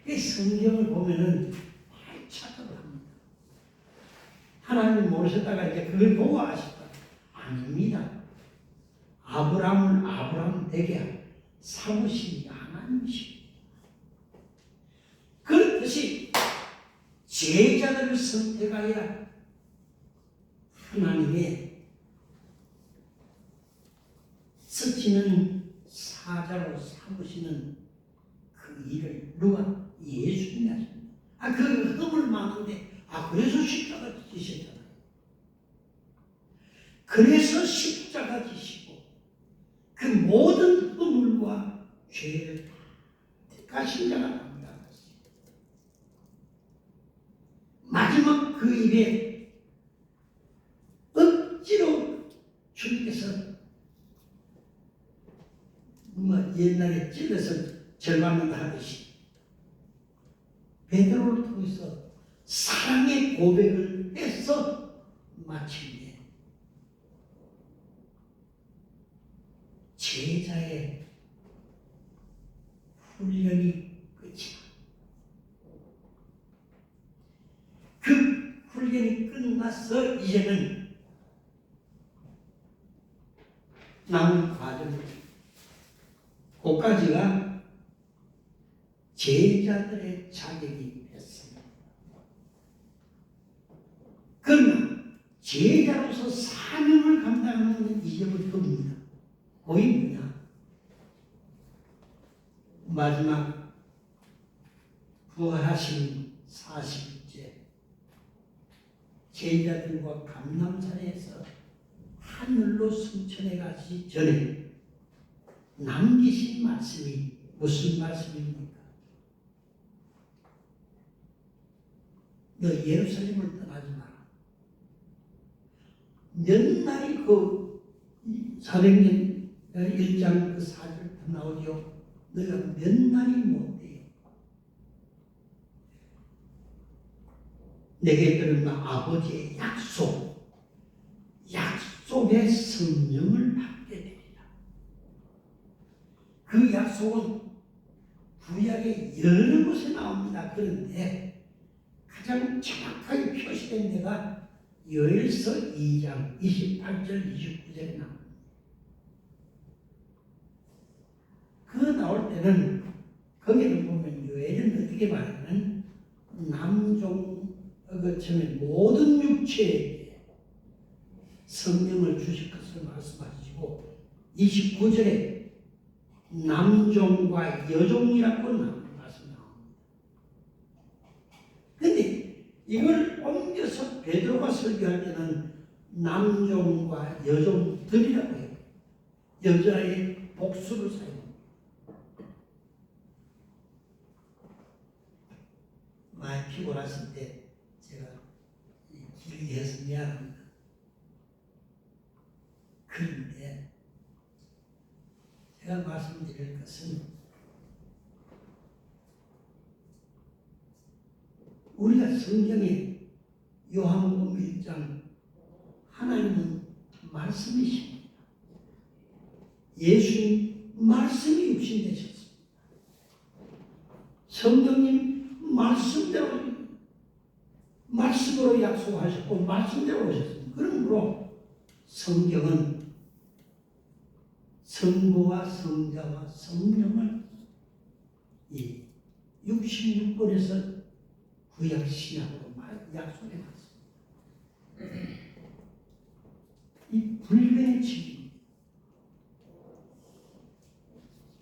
이 성경을 보면은 많이 착각을 합니다. 하나님 모르셨다가 이제 그걸 보고 아셨다. 아닙니다. 아브라함을 아브라함 되게 삼으신 하나님이십니다. 그렇듯이 제자들을 선택하여 하나님의 쓰시는 사자로 삼으시는 그 일을 누가? 예수님이 하십니다. 그 흠을 많은데 그래서 십자가 지셨잖아요. 그래서 십자가 지시고 그 모든 허물과 죄를 다 택하신 자가 담당하셨습니다. 마지막 그 입에 억지로 주님께서 옛날에 찔러서 절망한다 하듯이 베드로를 통해서 사랑의 고백을 해서 마침내 제자의 훈련이 끝이다. 그 훈련이 끝나서 이제는 남은 과정을 그까지가 제자들의 자격이 됐습니다. 그러나 제자로서 사명을 감당하는 이점을 듭니다. 그게 뭐냐? 마지막 부활하신 40일째 제자들과 감람산에서 하늘로 승천해 가기 전에 남기신 말씀이 무슨 말씀입니까? 너 예루살렘을 떠나지 마라. 몇 날이 그 사도행전 1장 그 4절부터 나오죠. 너희가 몇 날이 못돼요. 내게 들은 아버지의 약속의 성령을 받게 됩니다. 그 약속은 구약의 여러 곳에 나옵니다. 그런데 가장 정확하게 표시된 데가 요엘서 2장 28절 29절에 나옵니다. 그 나올 때는 거기를 보면 요엘은 어떻게 말하냐면 남종 처음에 모든 육체에게 성령을 주실 것을 말씀하시고 29절에 남종과 여종이라고 말씀 나옵니다. 그런데 이걸 옮겨서 베드로가 설교할 때는 남종과 여종들이라고 해요. 여자의 복수를 사용합니다. 많이 피곤하실 때 제가 길게 해서 미안합니다. 그런데 제가 말씀드릴 것은 우리가 성경에 요한복음 1장 하나님은 말씀이십니다. 예수님 말씀이 육신되셨습니다. 성령님 말씀으로 약속하셨고 말씀대로 오셨습니다. 그러므로 성경은 성부와 성자와 성령을 이 66권에서 구약 신약으로 약속해 놨습니다. 이 불변의 책입니다.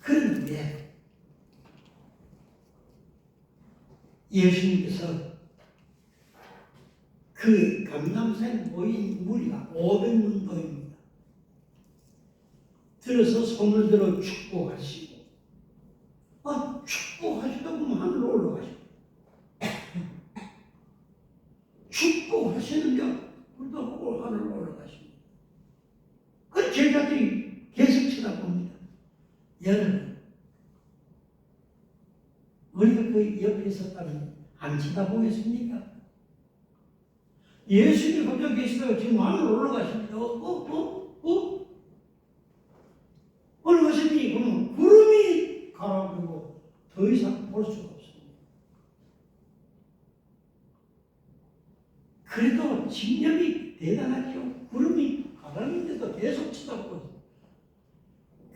그런데 예수님께서 그 감람산에 모인 무리가 500명도입니다. 들어서 손을 들어 축복하시고 축복하시다 보면 하늘로 올라가시고 축복하시는데 불도 하늘로 올라가십니다. 그 제자들이 계속 쳐다봅니다. 여러분 우리가 그 옆에 있었다면 안 쳐다보겠습니까? 예수님 혼자 계시다가 지금 하늘로 올라가십니다. 올라가시니 그러면 구름이 가라앉고 더 이상 볼 수가 없습니다. 그래도 집념이 대단하죠. 구름이 가라앉는데도 계속 쳐다보고 있습니다.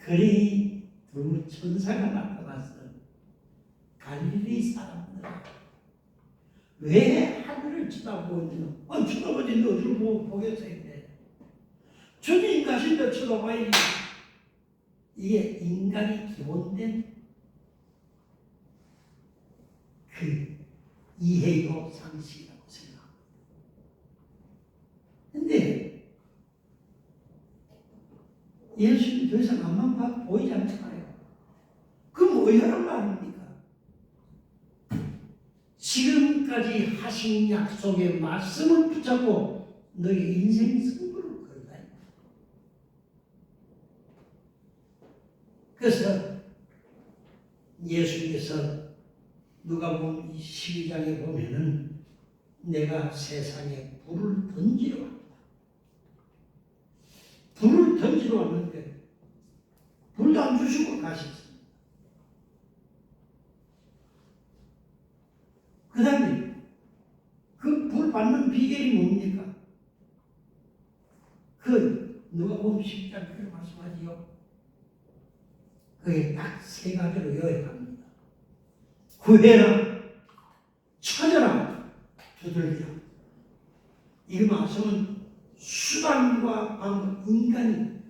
그러니 두 천사가 나타나서 갈릴리 사람들 왜 하늘을 쳐다보고 있느냐? 쳐다보지 너를 보겠어요. 주님 가신다 쳐다봐야지. 이게 인간이 기본된 그 이해요 상식이라고 생각합니다. 근데 예수님 더 이상 앞만 보이지 않잖아요. 그럼 왜 하는 말입니까? 지금까지 하신 약속의 말씀을 붙잡고 너의 인생 승부를 걸다. 그래서 예수님께서 누가복음 12장에 보면은 내가 세상에 불을 던지러 왔다. 불을 던지러 왔는데 불도 안 주시고 가셨습니다. 그 다음에 그 불 받는 비결이 뭡니까? 그 누가복음 10장 그렇게 말씀하지요. 그게 딱 세 가지로 요약합니다. 구해라, 찾아라, 두들기라. 이 말씀은 수단과 방법, 인간이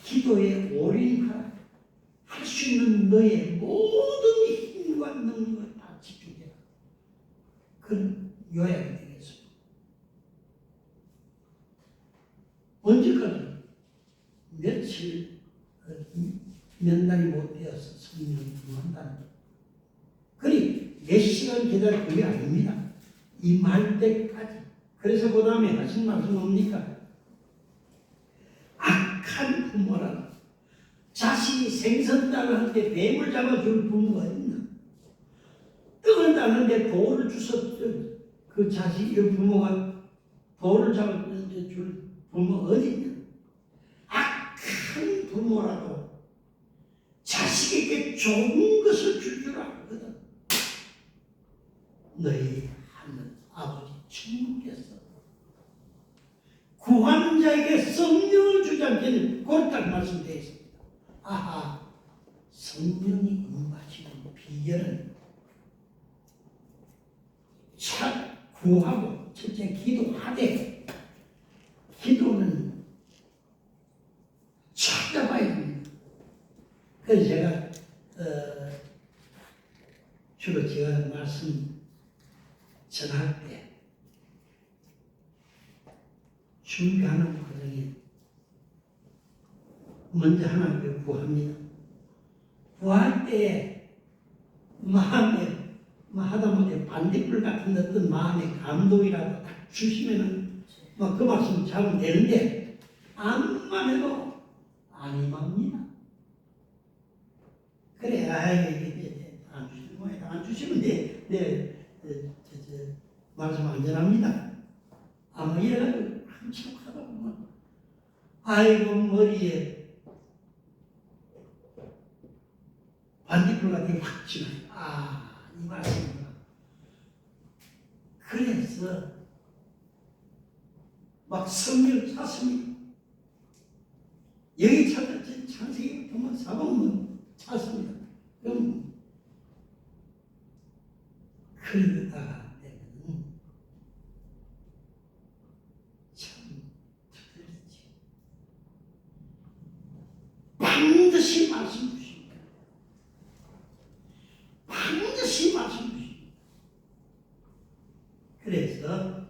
기도에 올인하라. 할 수 있는 너의 모든 힘과 능력을 다 집중해라. 그런 요약이 되겠습니다. 언제까지? 며칠, 몇 날이 못 되어서 성령을 구한다는 것. 그리 몇 시간 기다릴 그게 아닙니다. 임할 때까지. 그래서 그 다음에 하신 말씀 뭡니까? 악한 부모라. 자식이 생선 따는데 뱀을 잡아줄 부모가 있나? 떡을 따는데 돌을 주서 그 자식이 부모가 돌을 잡아줄 부모가 어디 있냐? 악한 부모라도 자식에게 좋은 것을 줄 줄 알거든. 너희 하늘 아버지 천국께서 구하는 자에게 성령을 주지 않기는 그렇다고 말씀되어 있습니다. 아하, 성령이 임하시는 비결은 구하고 첫째 기도하되, 기도는 찾아봐야 됩니다. 그래서 제가 주로 제가 말씀 전할 때 준비하는 과정에 먼저 하나님을 구합니다. 구할 때 마음에 하다못해 반딧불 같은 어떤 마음의 감동이라도 딱 주시면은 그 말씀 잡으면 되는데 암만 해도 안 임합니다. 그래, 안 주시면 말씀 안전합니다. 아마 이래가지고 한참 하다 보면 아이고 머리에 반딧불 같은 게 확 지나요. 이 말씀이구나. 그래서 막 성령 찾습니다. 여기 찾았지 창세기부터 사복문 찾습니다. 그럼 그러다가 되면 참 특별하지. 반드시 말씀 주십니다. 반드시 말씀 주십니다. 그래서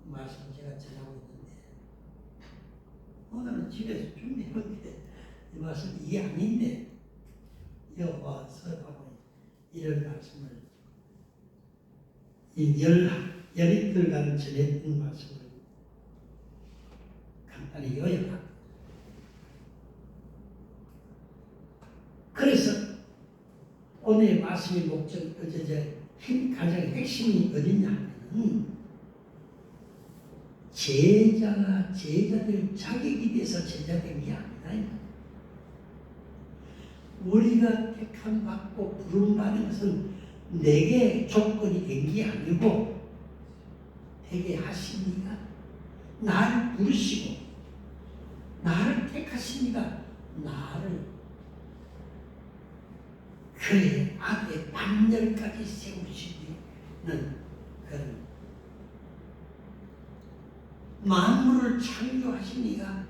말씀 제가 전하고 있는데 오늘은 집에서 준비했는데 이 말씀 이게 아닌데 여기 와서 하고 이런 말씀을 이 열이틀간 전했던 말씀을 간단히 요약합니다. 그래서 오늘의 말씀의 목적, 가장 핵심이 어디냐 하면 제자가 제자들 자격이 돼서 제자된 게 아니다. 우리가 택함 받고 부름 받는 것은 내게 조건이 된 게 아니고 되게 하시니까 나를 부르시고 나를 택하시니까 나를 그의 앞에 반열까지 세우시는 그런 만물을 창조하시니까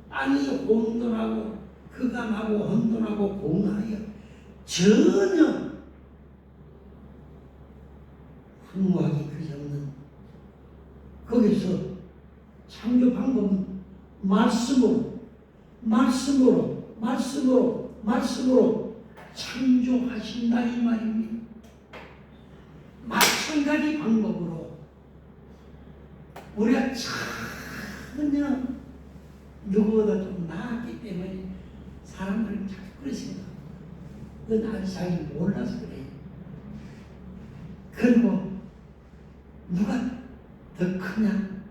땅이 혼돈하고 흑암하고 혼돈하고 공하여 전혀 흠모하기 그지없는 거기서 창조 방법은 말씀으로 창조하신다 이 말입니다. 마찬가지 방법으로 우리가 전혀 누구보다 좀 나았기 때문에 사람들은 자꾸 그렇게 생각합니다. 그건 아직 자기 몰라서 그래요. 그리고 누가 더 크냐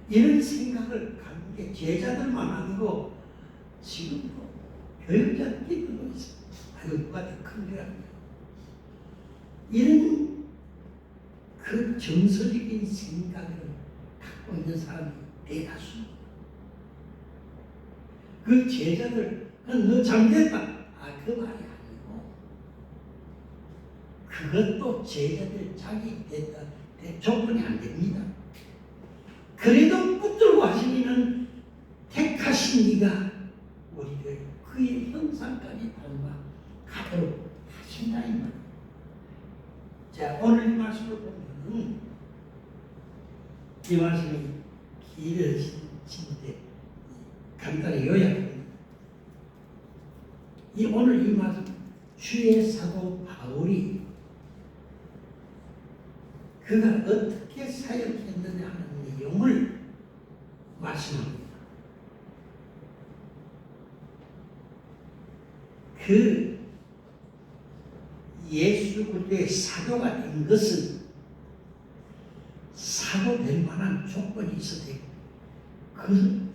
이런 생각을 갖는 게 제자들만 아니고 지금도 교육자들도 있어요. 아이고 누가 더 큰 줄 알아요. 이런 그 정서적인 생각을 갖고 있는 사람이 대다수입니다. 그 제자들 너 잘못했다. 그 말이 아니고 그것도 제자들 자기 조건이 안 됩니다. 그래도 붙들고 하시기는 택하신 이가 우리를 그의 형상까지 닮아 가도록 하신다 이 말. 자, 오늘 이 말씀을 보면 이 말씀이 길어진데 간단히 요약합니다. 오늘 이 말씀 주의 사도 바울이 그가 어떻게 사역했느냐 하는 내용을 말씀합니다. 그 예수 그리스도의 사도가 된 것은 사도 될 만한 조건이 있어야 그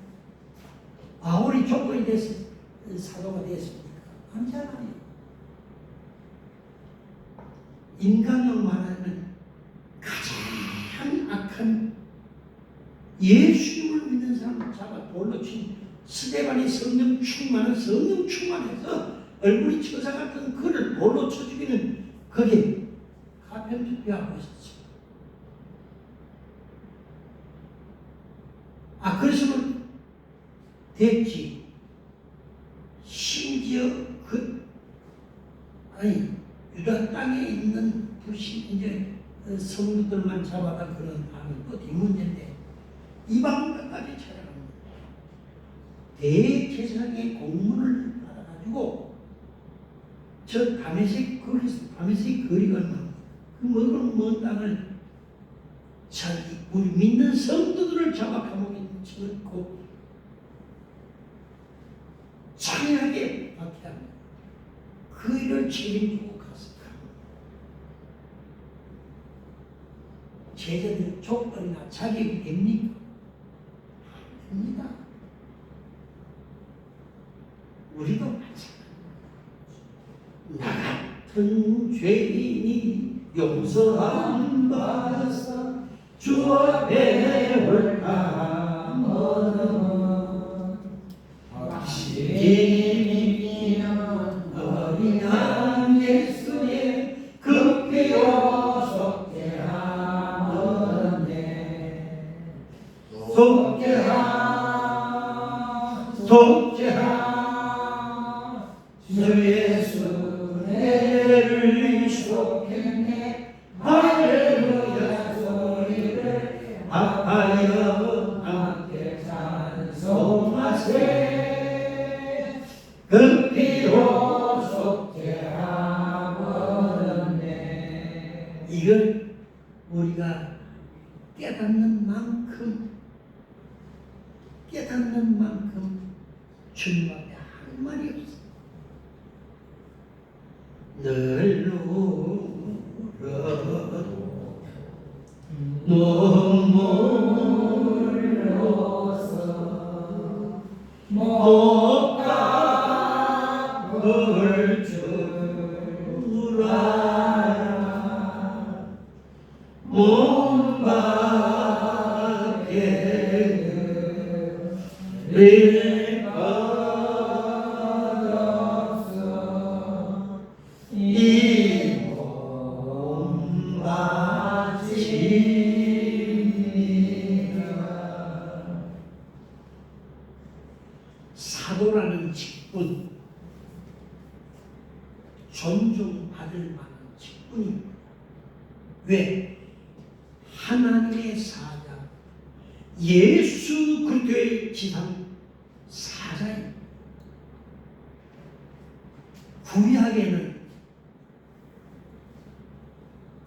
바울이 조건이 돼서 사도가 되었습니까? 아니잖아요. 인간으로 말하면 가장 악한 예수님을 믿는 사람을 잡아 돌로 친 스데반이 성령 충만해서 얼굴이 처사 같은 그를 돌로 쳐 죽이는 그게 가평투표하고 있었죠. 그래서는 됐지. 심지어 유다 땅에 있는 이제 성도들만 잡아다 그런 하는 또 뒷문제인데 이방까지 찾아갑니다. 대제사장의 공문을 받아가지고 저 다메섹 거리가 얼마입니까? 그 먼 땅을 우리 믿는 성도들을 잡아 감옥에 집어넣고 잔인하게 박해합니다. 그 일을 책임지고 가서 제자들 조건이나 자격이 됩니까? 안 됩니다. 우리도 마찬가지입니다. 나 같은 죄인이 용서함 받아서 주 앞에 올라가면 확실히 믿는 어린 양 예수의 그 피로 속죄하 주 예수 내를 속했네 할렐루야 소리를 합하여 함께 찬송하세 그 피로 속죄하거든네. 이걸 우리가 깨닫는 만큼 주님 앞에 할 말이 없어. 늘 울어도 눈물로서 못 갚을 줄 알아 몸 밖에 릴 것 없어 이 몸바짐이라. 사도라는 직분 존중받을 만한 직분입니다. 왜? 하나님의 사자 예수 그리스도의 지상 사자입니다. 구약에는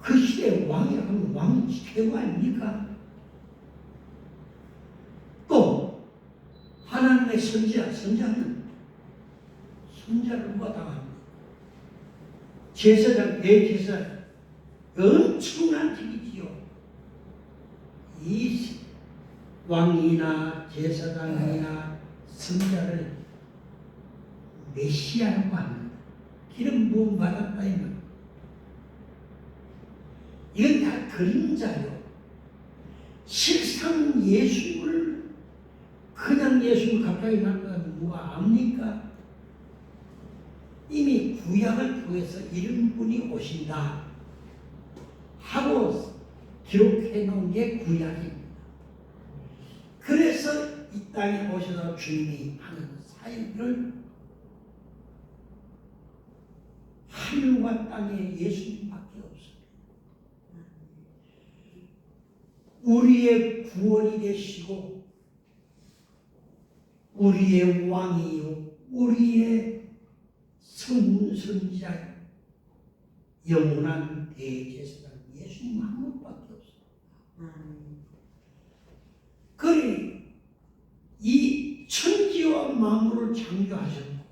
그 시대의 왕이라고 하면 왕이 최고 아닙니까? 또 하나님의 선지자는 선지자를 누가 당합니까? 제사장, 대제사장 엄청난 직이지요. 이 왕이나 제사장이나 선자를 메시아라고 합니다. 기름 부음 받았다 이는 이건 다 그림자요. 실상 예수를 그냥 예수를 갑자기 만나면 누가 압니까? 이미 구약을 통해서 이런 분이 오신다. 하고 기록해 놓은 게 구약입니다. 그래서 이 땅에 오셔서 주님이 하는 사역을 하늘과 땅에 예수님밖에 없습니다. 우리의 구원이 되시고 우리의 왕이요 우리의 성문선지자요 영원한 대제사장 예수님 한 분밖에 없어요. 그러니 이 천지와 만물을 창조하셨고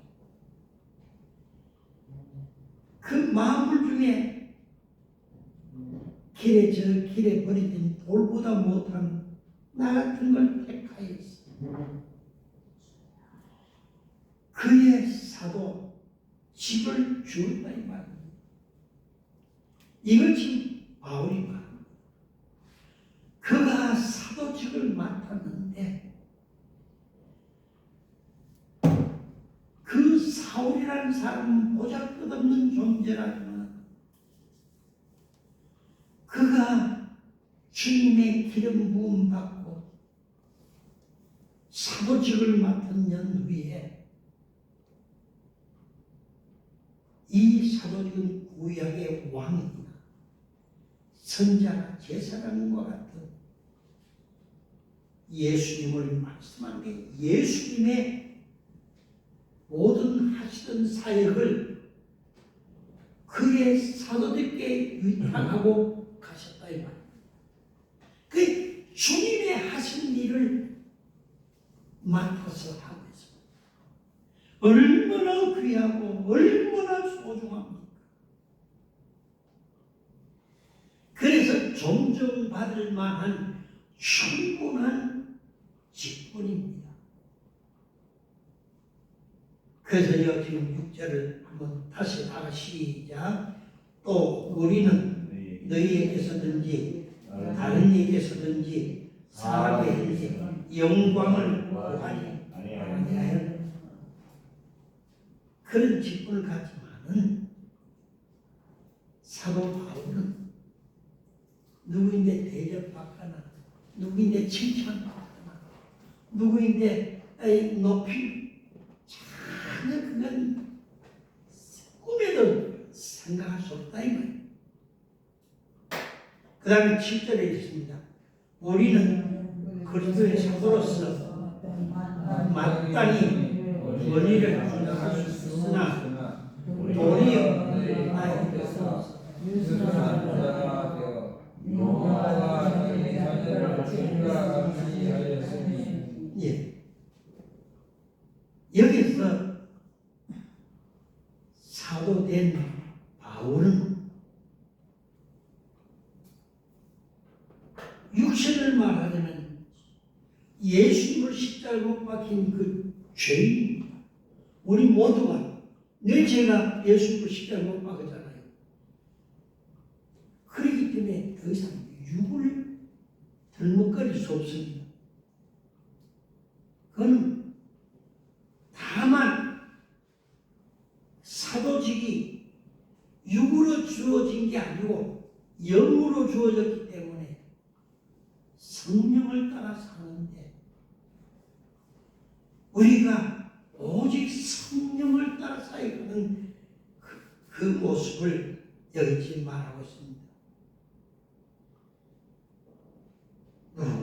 그 만물 중에 길에 버려진 돌보다 못한 나 같은 걸 택하였어. 그의 사도 집을 주었다 이 말입니다. 이걸 지금 바울이 말합니다. 그가 사도직을 맡았는데 그 사울이라는 사람은 보잘것없는 존재라지만 그가 주님의 기름 부음 받고 사도직을 맡은 연후에 이 사도직은 구약의 왕이나 선자나 제사장과 같은 예수님을 말씀하는데 예수님의 모든 하시던 사역을 그의 사도들께 위탁하고 가셨다 이 말입니다. 그 주님의 하신 일을 맡아서 하고 있습니다. 얼마나 귀하고 얼마나 소중합니까? 그래서 존중받을 만한 충분한 직분입니다. 그래서 지금 6절을 한번 다시 다가 시작. 또 우리는 너희에게서든지 다른 이에게서든지 사람에게든지 영광을 구하니 아니하여 그런 직분을 갖지만은 사도 바울은 누구인데 대접받거나 누구인데 칭찬받거나 누구인데 높이 전혀 그건 꿈에도 생각할 수 없다 이 말이에요. 그 다음에 7절에 있습니다. 우리는 그리스도의 사도로서 마땅히 권위를 주장할 수 있으나 도리어 나에게서 유수한 자가 되어 용화와 자기 자녀를 주님과 같이 하였으니. 예. 여기서 사도된 바울은 육신을 말하자면 예수님을 십자가에 못 박힌 그 죄인입니다. 우리 모두가 내 죄가 예수님을 십자가에 못 박았잖아요. 그렇기 때문에 더 이상 육을 덜먹거릴 수 없습니다. 그건 다만 사도직이 육으로 주어진 게 아니고 영으로 주어졌기 때문에 성령을 따라 사는데 우리가 오직 성령을 따라 사역하는 그 모습을 여기 지금 말하고 있습니다.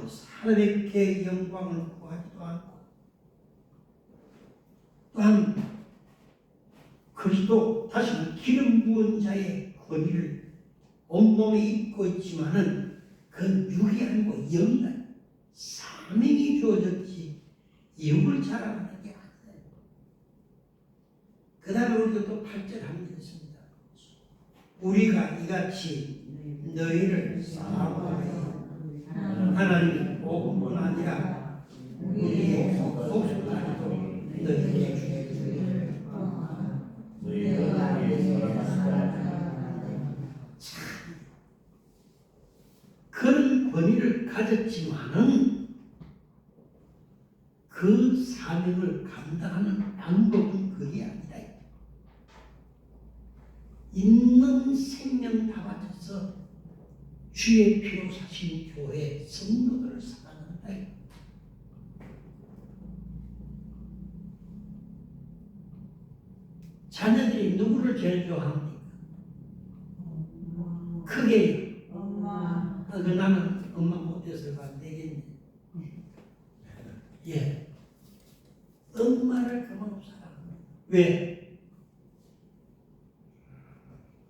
사람에게 영광을 구하지도 않고 또한 그리스도 다시 말해 기름 부은 자의 권위를 온몸에 입고 있지만은 그건 육이 아니고 영이다. 사명이 주어졌지 육을 자랑하는 게 아니에요. 그 다음에 우리도 또 8절 하면 되겠습니다. 우리가 이같이 너희를 사랑하여 하나님이 복음뿐 아니라 우리의 목숨까지도 너희에게 주시기를 그런 권위를 가졌지만은 그 사명을 감당하는 방법은 그게 아니다. 있는 생명 다 바쳐서 주의 피로 사신 교회 성도들을 사랑한다. 자녀들이 누구를 제일 좋아합니까? 크게 엄마. 나는 엄마 못해서가 안 되겠네. 예, 엄마를 그만큼 사랑합니다. 왜?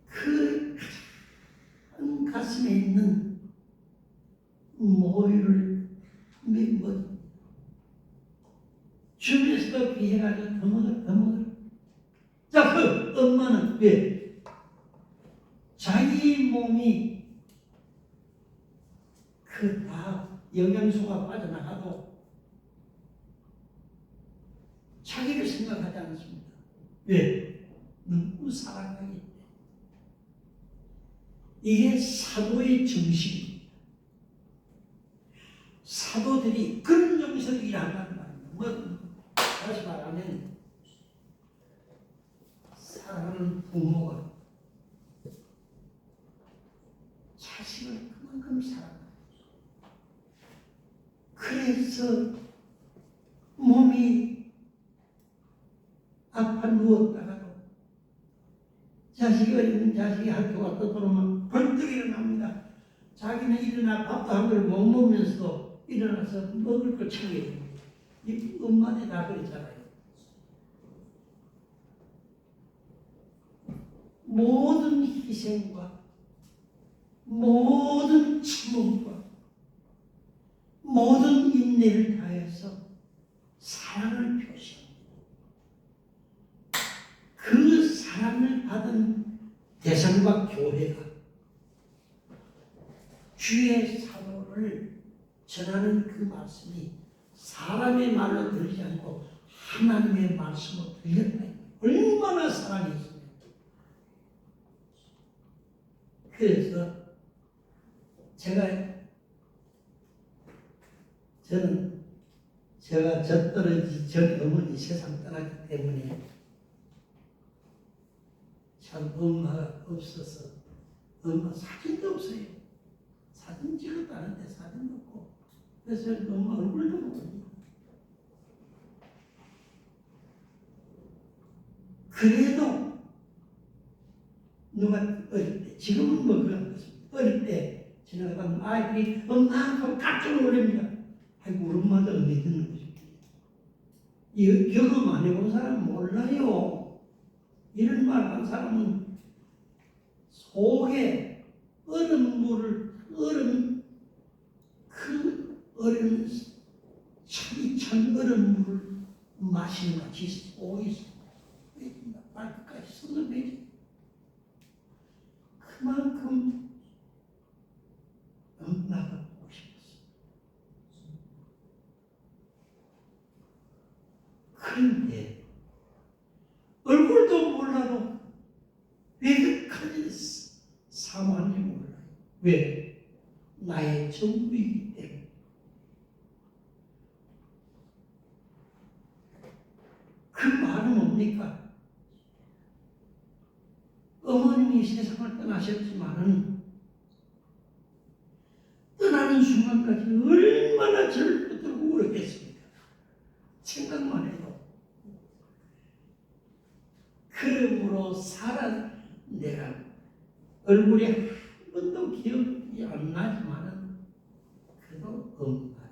그 가장 가슴에 있는 모유를 주변에서도 비해가지고 더먹을. 자, 그 엄마는 왜? 자기 몸이 그 다 영양소가 빠져나가도 자기를 생각하지 않습니다. 왜? 너무 사랑하기 때문에. 이게 사도의 정신입니다. 사도들이 그런 정신을 일한다는 말입니다. 다시 말하면 사랑하는 부모가 자식을 그만큼 사랑합니다. 그래서 몸이 아파 누웠다가도 자식이 어린 자식이 학교 갔다 들어오면 벌떡 일어납니다. 자기는 일어나 밥도 한 그릇 못 먹으면서도 일어나서 먹을 걸 챙겨야 됩니다. 이 엄마한테 다 그랬잖아요. 모든 희생과 모든 참음과 모든 인내를 다해서 사랑을 표시합니다. 그 사랑을 받은 대상과 교회가 주의 사도를 전하는 그 말씀이 사람의 말로 들리지 않고 하나님의 말씀으로 들렸다. 얼마나 사랑이 있습니까? 그래서 제가 저 떨어지기 전에 어머니 세상 떠났기 때문에 참 엄마가 없어서 엄마 사진도 없어요. 사진 찍어도 하는데 사진도 없고 그래서 엄마 얼굴도 못 보고 그래도 누가 어릴 때 지금은 뭐 그런 것입니다. 어릴 때 지나가면 아이들이 엄마 하고 깜짝 놀랍니다. 아이고 우리 엄마도 어디 듣는 것입니다. 이 경험 안 해본 사람은 몰라요. 이런 말 한 사람은 속에 찬 얼음물을 마시는 같이 속이 발끝까지 쏟아내지. 그만큼 엄마가 보고 싶었어. 그런데 얼굴도 몰라도 왜 그까지 사모하는지 몰라요. 왜? 나의 전부이기 때문에. 그 말은 뭡니까? 어머님이 세상을 떠나셨지만은 떠나는 순간까지 얼마나 저를 붙들고 울었겠습니까? 생각만 해도. 그러므로 내가 얼굴이 한 번도 기억이 안 나지만은 그래도 엄마를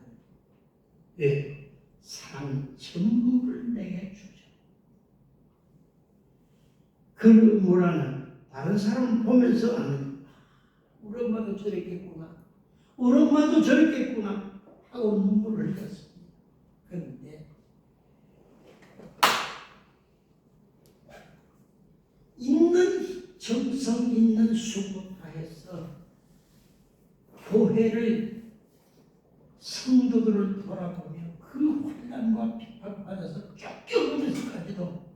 왜? 사랑 전부를 내게 주죠. 그 뭐라는 다른 사람 보면서 아는 우리 엄마도 저랬겠구나. 우리 엄마도 저랬겠구나 하고 눈물을 흘렸습니다. 그런데 있는 정성 있는 수고 다해서 교회를 성도들을 돌아보며 그 혼란과 핍박받아서 쫓겨오면서까지도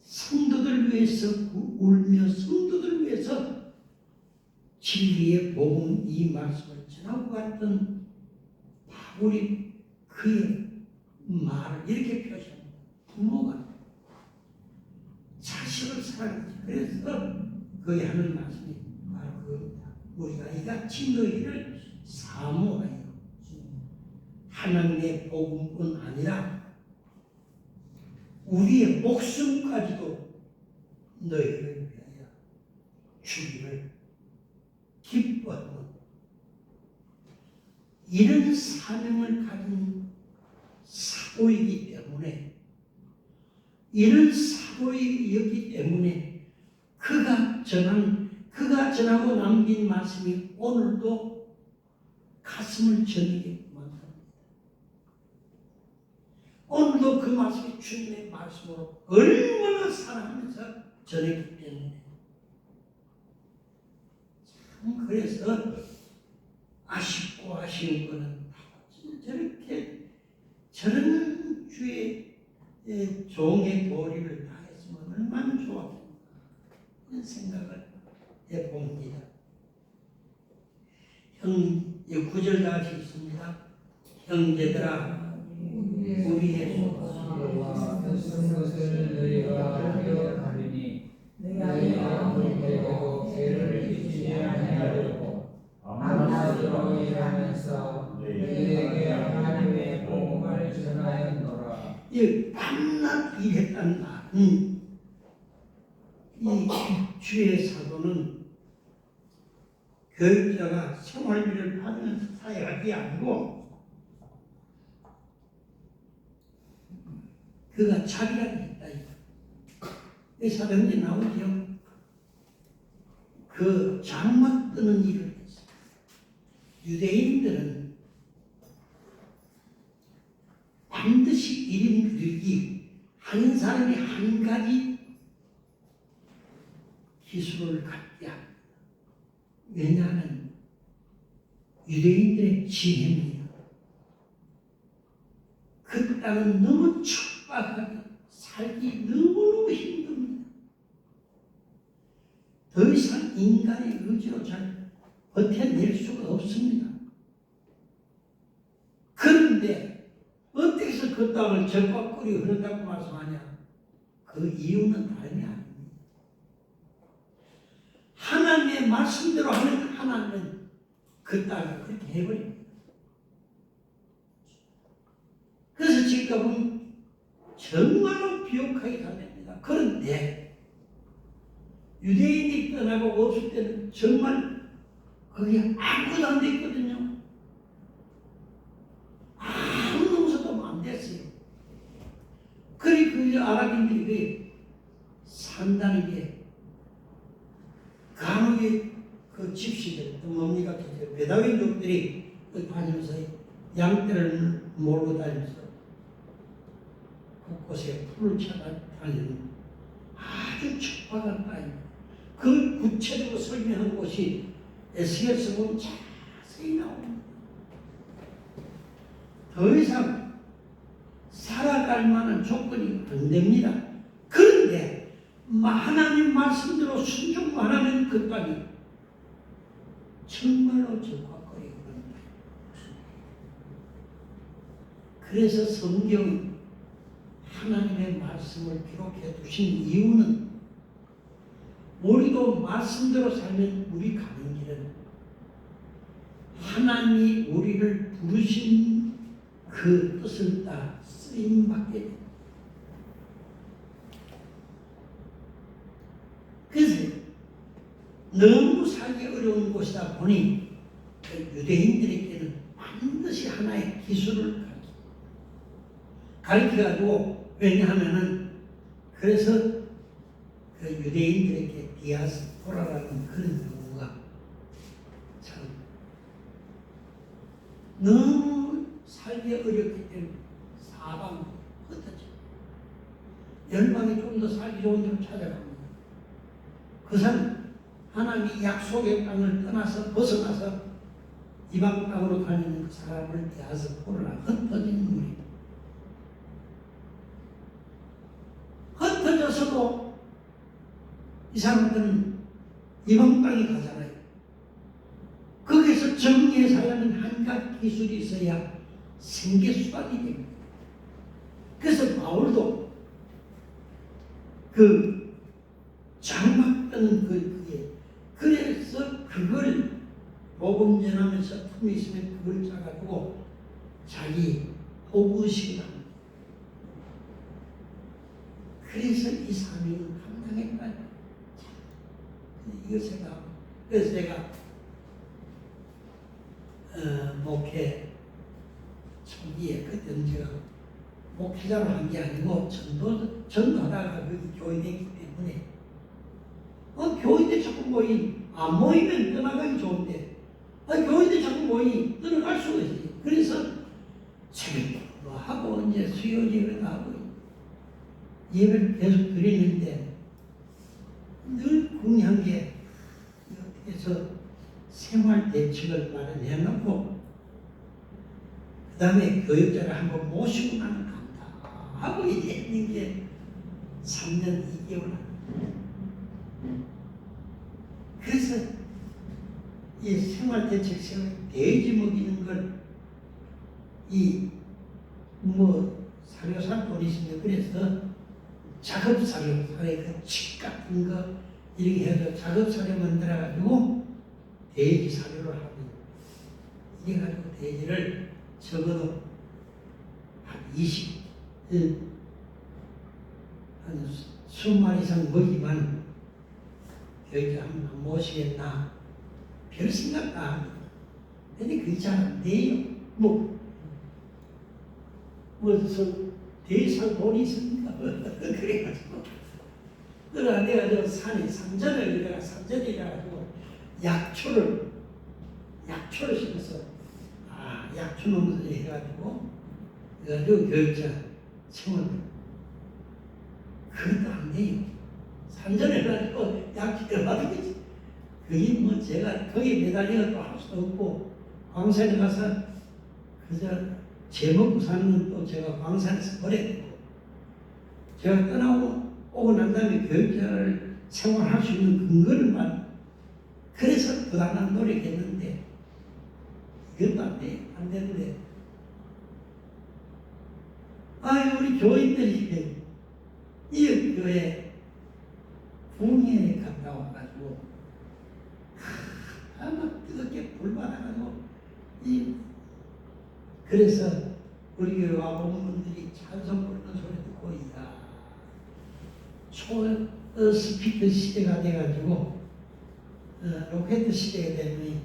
성도들 위해서 울며 성도들 위해서 진리의 복음 이 말씀을 전하고 갔던 바울이 그의 말을 이렇게 표시합니다. 부모가 자식을 사랑하지. 그래서 그의 하는 말씀이 바로 그겁니다. 우리가 이같이 너희를 사모하여 하나님의 복음뿐 아니라 우리의 목숨까지도 너희를 위하여 주기를 기뻐하는 이런 사명을 가진 사도이기 때문에 이런 사도이기 때문에 그가 전하고 남긴 말씀이 오늘도 가슴을 저리게 만듭니다. 오늘도 그 말씀이 주님의 말씀으로 얼마나 사랑하면서 전했기 때문에 참 그래서 아쉽고 아쉬운 거는 저렇게 저런 주의 종의 도리를 다했으면 얼마나 좋았겠나 이런 생각을 해봅니다. 형, 9절 다 같이 있습니다. 형제들아 우리의 소와 뜻은 것을 너희가 기억하리니 너희가 물때도 죄를 지키지 아니하려고 밤낮으로 일하면서 너희에게 하나님의 복음을 전하였노라. 이 밤낮 일했다는 말은 이 주의 사도는 교육자가 생활비를 받으면서 사역이 아니고 그가 자기가 했다. 이 사도행전에 나오죠. 그 장막 뜨는 일을 했어요. 유대인들은 반드시 1인 들기 한 사람이 한 가지 기술을 갖게 합니다. 왜냐하면 유대인들의 지혜입니다. 그 땅은 너무 척박하게 살기 너무너무 힘듭니다. 더 이상 인간의 의지로 잘 버텨낼 수가 없습니다. 그런데 어떻게 해서 그 땅을 적과 꿀이 흐른다고 말씀하냐? 그 이유는 다름이 아닙니다. 하나님의 말씀대로 하는 하나님은 그 땅을 그렇게 해버립니다. 그래서 지금은 정말로 비옥하게 가됩니다. 그런데 유대인이 떠나고 없을 때는 정말 거기에 아무것도 안 됐거든요. 아무 농사도 안 됐어요. 그 아랍인들이 산다는 게 간혹의 그 집시들, 뭡니까? 베다윈족들이 다니면서 양떼를 몰고 다니면서 곳곳에 풀을 찾아다니는 아주 척박한 땅입니다. 그 구체적으로 설명한 곳이 에스겔서 보면 자세히 나옵니다. 더 이상 살아갈 만한 조건이 안 됩니다. 그런데 하나님 말씀대로 순종만 하면 그 땅이 정말로 적합거리고 합니다. 그래서 성경은 하나님의 말씀을 기록해 두신 이유는 우리도 말씀대로 살면 우리 가는 길은 하나님이 우리를 부르신 그 뜻을 따라 쓰임받게 됩니다. 그래서 너무 살기 어려운 곳이다 보니 유대인들에게는 반드시 하나의 기술을 가르쳐가지고 왜냐하면은 그래서 그 유대인들에게 디아스포라라는 그런 용어가 참 너무 살기 어렵기 때문에 사방 흩어져 열방이 좀 더 살기 좋은 데로 찾아갑니다. 그 사람 하나님이 약속의 땅을 떠나서 벗어나서 이방 땅으로 다니는 그 사람을 디아스포라 흩어진 무리 흩어져서도 이 사람들은 이방 땅에 가잖아요. 거기서 정리해 살려면 한 가지 기술이 있어야 생계수단이 됩니다. 그래서 바울도 그 장막 뜨는 그게 그래서 그걸 복음 전하면서 품이 있으면 그걸 짜가지고 자기 호구식을 합니다. 그래서 이 사명을 감당했다. 그래서 제가 목회 초기에 그때는 제가 목회자로 한 게 아니고 전도하다가 여기 교인했기 때문에 교인들 자꾸 안 모이면 떠나가기 좋은데 교인들 자꾸 모이니 떠나갈 수가 있어요. 그래서 새벽기도 하고 이제 수요 예배도 하고 예배를 계속 드리는데 늘 궁리한 게 어떻게 생활 대책을 마련해 놓고 그 다음에 교육자를 한번 모시고 나는 간다 하고 이랬는 게 3년 2개월. 그래서 이 생활 대책 세월 돼지 먹이는 걸 사료 살 돈이 있으면 그래서 작업사료, 칩 같은 거 이렇게 해서 작업사료 만들어가지고 돼지 사료를 하고 이래 가지고 돼지를 적어도 한 20마리 이상 먹이만 교육자 한번 모시겠나 별 생각도 안 합니다. 근데 그게 잘 안 돼요. 대상 돈이 있습니까? 그래가지고 내가 산전을 산전이라가지고 약초를 심어서 약초 농사를 해가지고 교육자 청원 그것도 안 돼요. 산전해가지고 약초를 받은 거지. 그게 제가 거기에 매달려서 또 할 수도 없고 광산에 가서 그저 제 먹고 사는 건 또 제가 광산에서 버렸고 제가 오고 난 다음에 교육자를 생활할 수 있는 근거를 그래서 부단한 노력했는데 이것도 안 되는데 우리 교인들이 이 교회 부흥회에 갔다 와가지고 막 뜨겁게 불받아가지고 그래서 우리 교회 와보는 분들이 찬송 부르는 소리 듣고 스피커 시대가 돼가지고 로켓 시대가 되니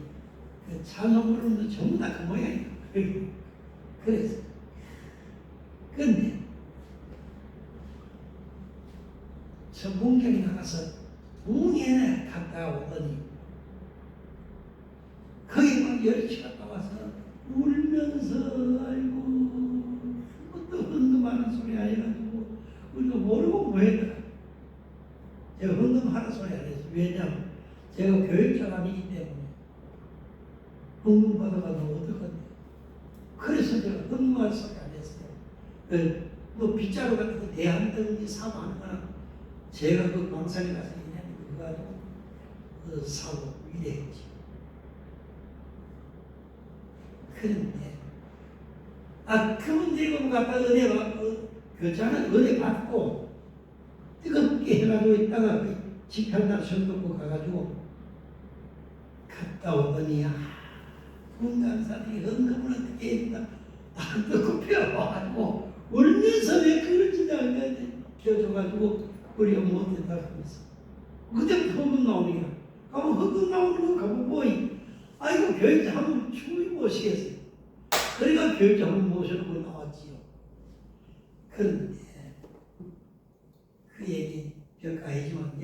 그 찬송 부르는 건 전부 다 그 모양이에요. 그래서 근데 저 문경에 나가서 부흥회에 갔다 오더니 거기 막 10시 갔다 와서 울면서 아이고 그것도 헌금하는 소리 해가지고 우리가 모르고 뭐 했더라. 제가 헌금하는 소리 안 했어요. 왜냐하면 제가 교육자가 아니기 때문에 헌금 받아가면 어떡하냐. 그래서 제가 헌금할 소리 안 했어요. 빗자루 같은 거 대한등기 사고 하는 거는 제가 그 광산에 가서 그거 가지고 사고 이래했지. 그런데 그분 들고 갖다 은혜 받고 저는 은혜 받고 뜨겁게 해가지고 있다가 집회날 선도고 가가지고 갔다 오더니 군강사들이 헌금을 어떻게 했다 뜨겁게 와가지고 울면서 왜 그런지 안 켜줘가지고 우리가 못했다 하면서 그때부터 헌금 나오니까 가면 헌금 나오는 거 가면 뭐이 교육자 한번 충분히 모시겠어요. 그러니까 교육자 한번 모셔놓고 나왔지요. 그런데 그 얘기 별거 아니지만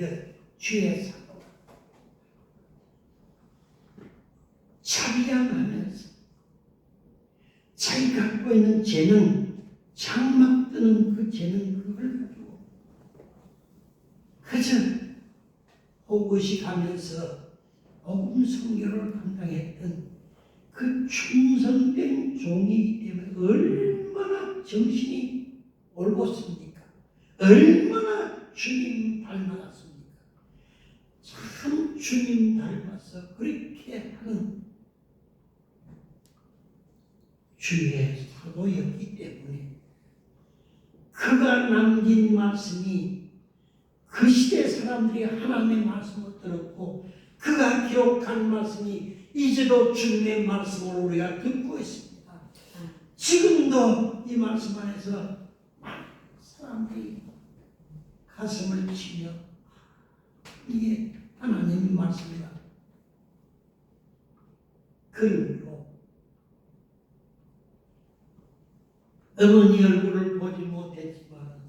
주의 사도 자비양하면서 자기 갖고 있는 재능 장막 뜨는 그 재능 그걸 가지고 그저 호구식하면서 복음 선교를 감당했던 그 충성된 종이기 때문에 얼마나 정신이 옳았습니까? 얼마나 주님 닮았습니까? 참 주님 닮아서 그렇게 하는 주의 사도였기 때문에 그가 남긴 말씀이 그 시대 사람들이 하나님의 말씀을 들었고 그가 기록한 말씀이 이제도 주님의 말씀을 우리가 듣고 있습니다. 지금도 이 말씀 안에서 많은 사람들이 가슴을 치며 이게 하나님의 말씀이다. 그리고 어머니 얼굴을 보지 못했지만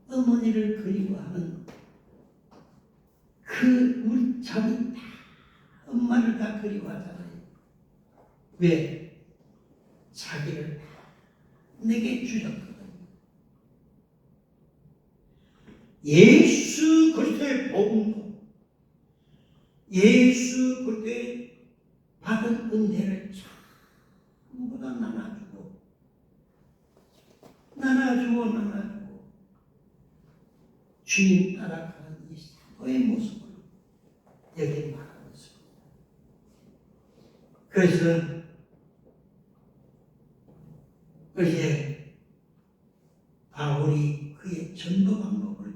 어머니를 그리워하는 그 우리 자기 다 엄마를 다 그리워하잖아요. 왜? 자기를 다 내게 주셨거든요. 예수 그리스도의 복음도 예수 그리스도의 받은 은혜를 전부 다 나눠주고 주님 따라가는 이 사도의 모습을 여기 말하고 있습니다. 그래서 이제 바울이 그의 전도 방법을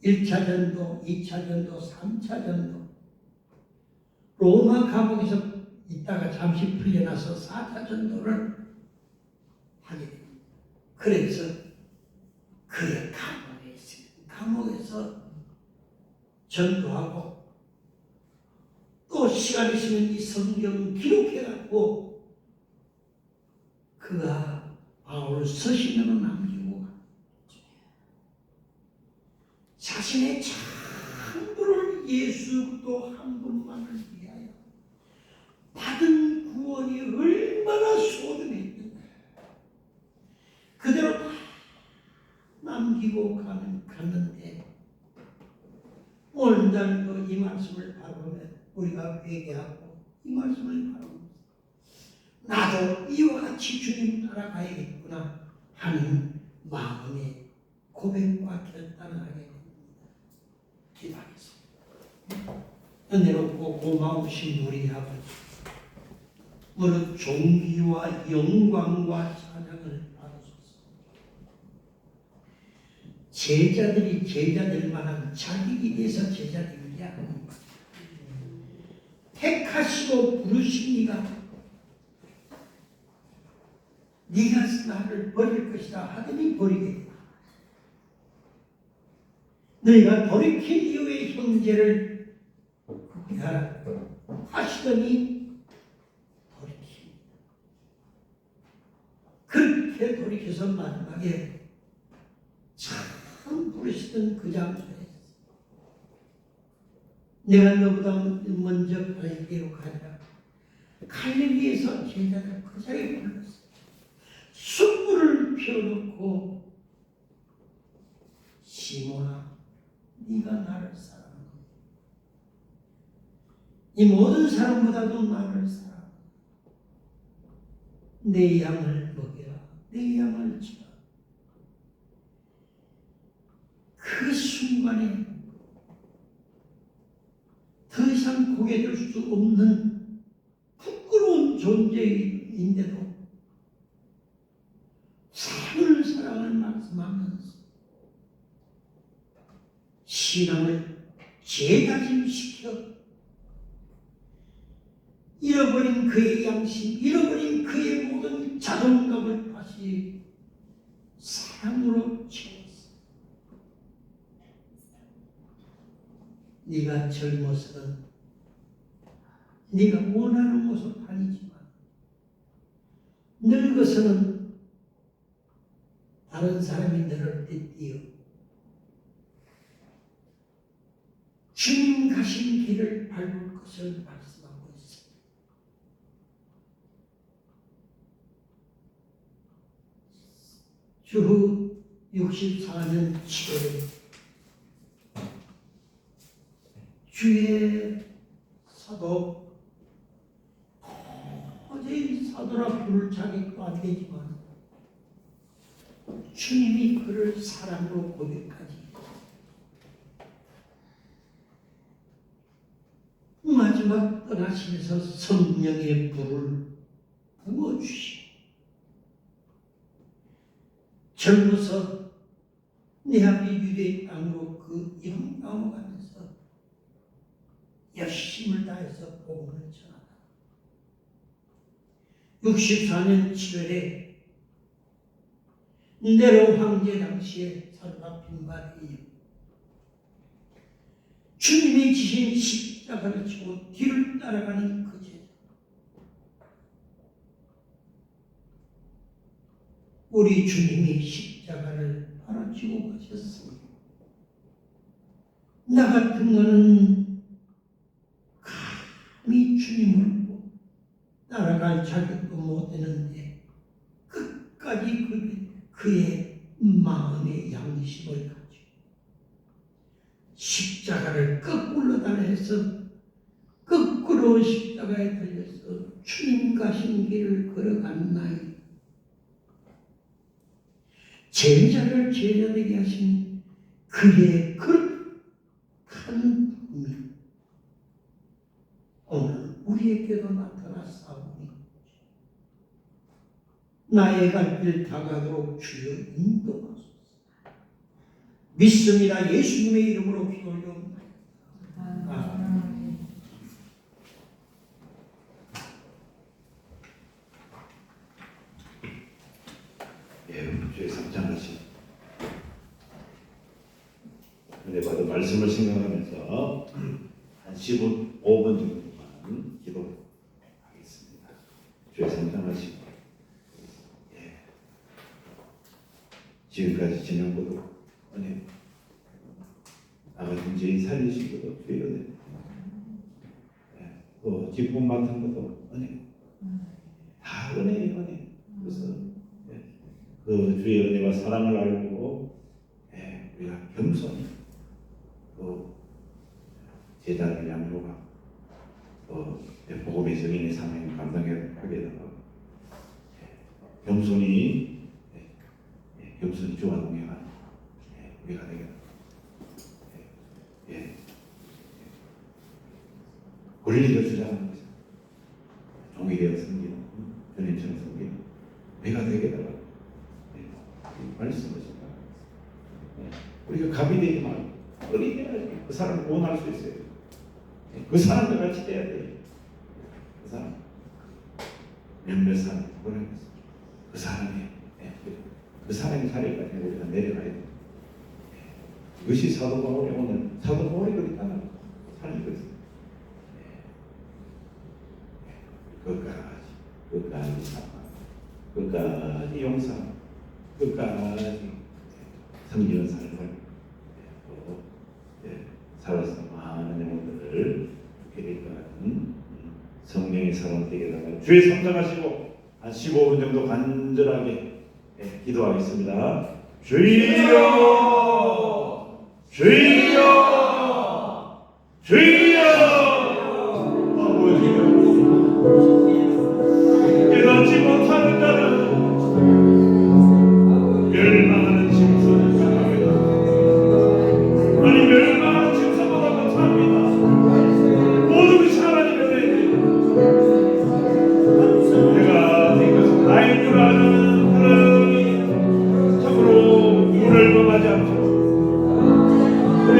1차 전도, 2차 전도, 3차 전도 로마 감옥에서 있다가 잠시 풀려나서 4차 전도를 하게 됩니다. 그래서 그의 감옥에서 전도하고 또 시간 있으면 이 성경 기록해갖고 그가 바울 서신으로 남기고 자신의 전부를 예수 또 한 분만을 위하여 받은 구원이 얼마나 소중했는가 그대로 다 남기고 갔는데 오늘날도 이 말씀을 바라보면 우리가 회개하고 이 말씀을 바라보면서 나도 이와 같이 주님 따라가야겠구나 하는 마음의 고백과 결단을 하게 됩니다. 기도하겠습니다. 은혜롭고 고마우신 우리 아버지, 무릇 존귀와 영광과 찬양을 받으소서. 제자들이 제자들만한 자격이 돼서 제자들이 아닙니다. 택하시고 부르신 이가 네가 나를 버릴 것이다 하더니 버리게 된다. 너희가 돌이킨 이후에 형제를 구하라 하시더니 돌이킵니다. 그렇게 돌이켜서 마지막에 참 부르시던 그 장소에 내가 너보다 먼저 갈릴리로 가리라. 갈릴리에서 제자들 그 자리에 불렀어요. 숯불을 피워놓고 시몬아 네가 나를 사랑하는 이 모든 사람보다도 나를 사랑하는 내 양을 먹여라. 내 양을 치라. 그 순간에 더 이상 고개 들 수 없는 부끄러운 존재인데도 사랑을 말씀하면서 신앙을 재다짐시켜 잃어버린 그의 양심, 잃어버린 그의 모든 자존감을 다시 사랑으로 채웠어. 네가 젊어서는 네가 원하는 모습 아니지만 늙어서는 다른 사람이 너를 떼띄어 주님 가신 길을 밟을 것을 말씀하고 있습니다. 주후 64년 7월에 주의 사도 도저히 사도라 부를 자격도 안 되지만 주님이 그를 사랑으로 고백하지 마지막 떠나시면서 성령의 불을 부어주시고 젊어서 내 앞에 유대의 땅으로 그 영광을 가면서 열심을 다해서 복음을 전하다. 64년 7월에 네로 황제 당시에 사도가 빈발이에요. 주님이 지신 십자가를 지고 뒤를 따라가는 그 제자. 우리 주님이 십자가를 바로 지고 가셨습니다. 나 같은 거는 감히 주님을 따라갈 자격도 못 되는데 끝까지 그의 마음의 양심을 가지고 십자가를 거꾸로 달해서 거꾸로 십자가에 달려서 주님 가신 길을 걸어갔나이. 제자를 제자되게 하신 그의 거룩한 분이 오늘 우리에게도 나타났사오니 나의 갈 길 다가도록 주여 인도하소서. 믿습니다. 예수님의 이름으로 기도 올려옵니다. 주의 삼장하신 은혜 받은 말씀을 생각하면서 한 15분 정도만 기도하겠습니다. 주의 삼장하신 지금까지 지낸 것도 은혜, 나 같은 죄인 살리신 것도 주의 은혜, 또 기쁨 맡은 것도 은혜, 다 은혜예요, 은혜. 그래서 그 주의 은혜와 사랑을 알고 우리가 겸손히 또 제자를 양로하고 또 복음의 정인의 사명을 감당하게 되고 겸손히 주와 동행하는 우리가 되겠다. 권리를 주장하는 것이다. 종이 되어 섬기는 주님처럼 섬기는 우리가 되겠다. 말씀하신다. 우리가 갑이 되지 말고 어디 돼야지 그 사람을 구원할 수 있어요. 그 사람과 같이 돼야 돼. 그 사람 몇몇 사람 보내겠어. 그 사람의 자리까지 우리가 내려가야 돼. 그것이 사도 바울이 오늘 사도 바울이 그랬잖아. 삶이 그랬어. 끝까지 사랑, 끝까지 용서, 끝까지 섬기는 삶을 살아서 많은 영혼들을 죽게 될 것 같은 성령의 사람 되게 달라. 주의 삼장하시고 한 15분 정도 간절하게 기도하겠습니다. 주여, 주여, 주여. 깨닫지 못하는 자는 멸망하는 짐승을 당합니다. 아니 멸망하는 짐승보다 못합니다. 모든 것이 하나님의 은혜예요. 내가 나인 줄 아는 그는 참으로 물을 범하지 않죠. 내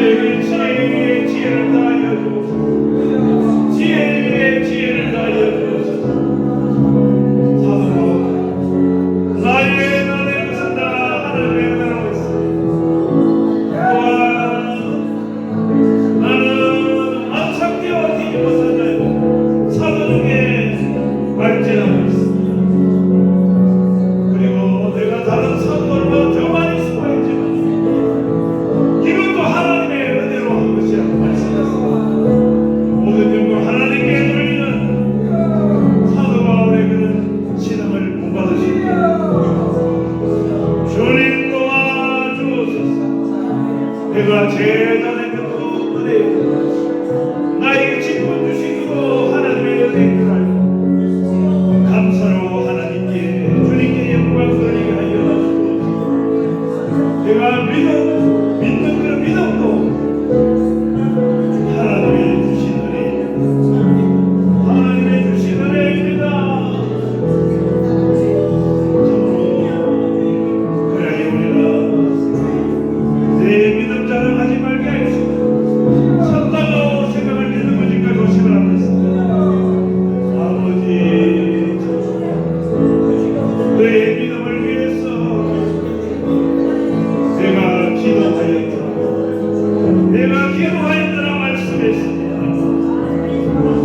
기록하였느라 말씀했습니다.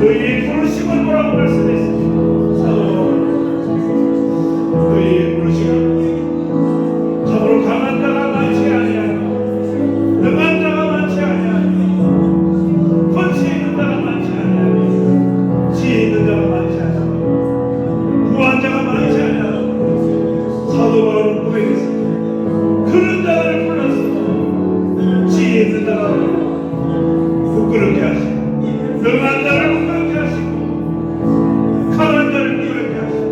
너희의 부르심은 뭐라고 말씀했습니다. 너희의 부르심은 참으로 강한 자가 많지 아니하고 능한 자가 많지 아니하고 권세 있는 자가 많지 아니하고 지혜 있는 자가 많지 아니하고 구한 자가 많지 아니하고 사도 바울은 고백했습니다. 그런 자를 불러서 지혜 있는 자가 부끄럽게 하시고 능한 자를 부끄럽게 하시고 강한 자를 부끄럽게 하시고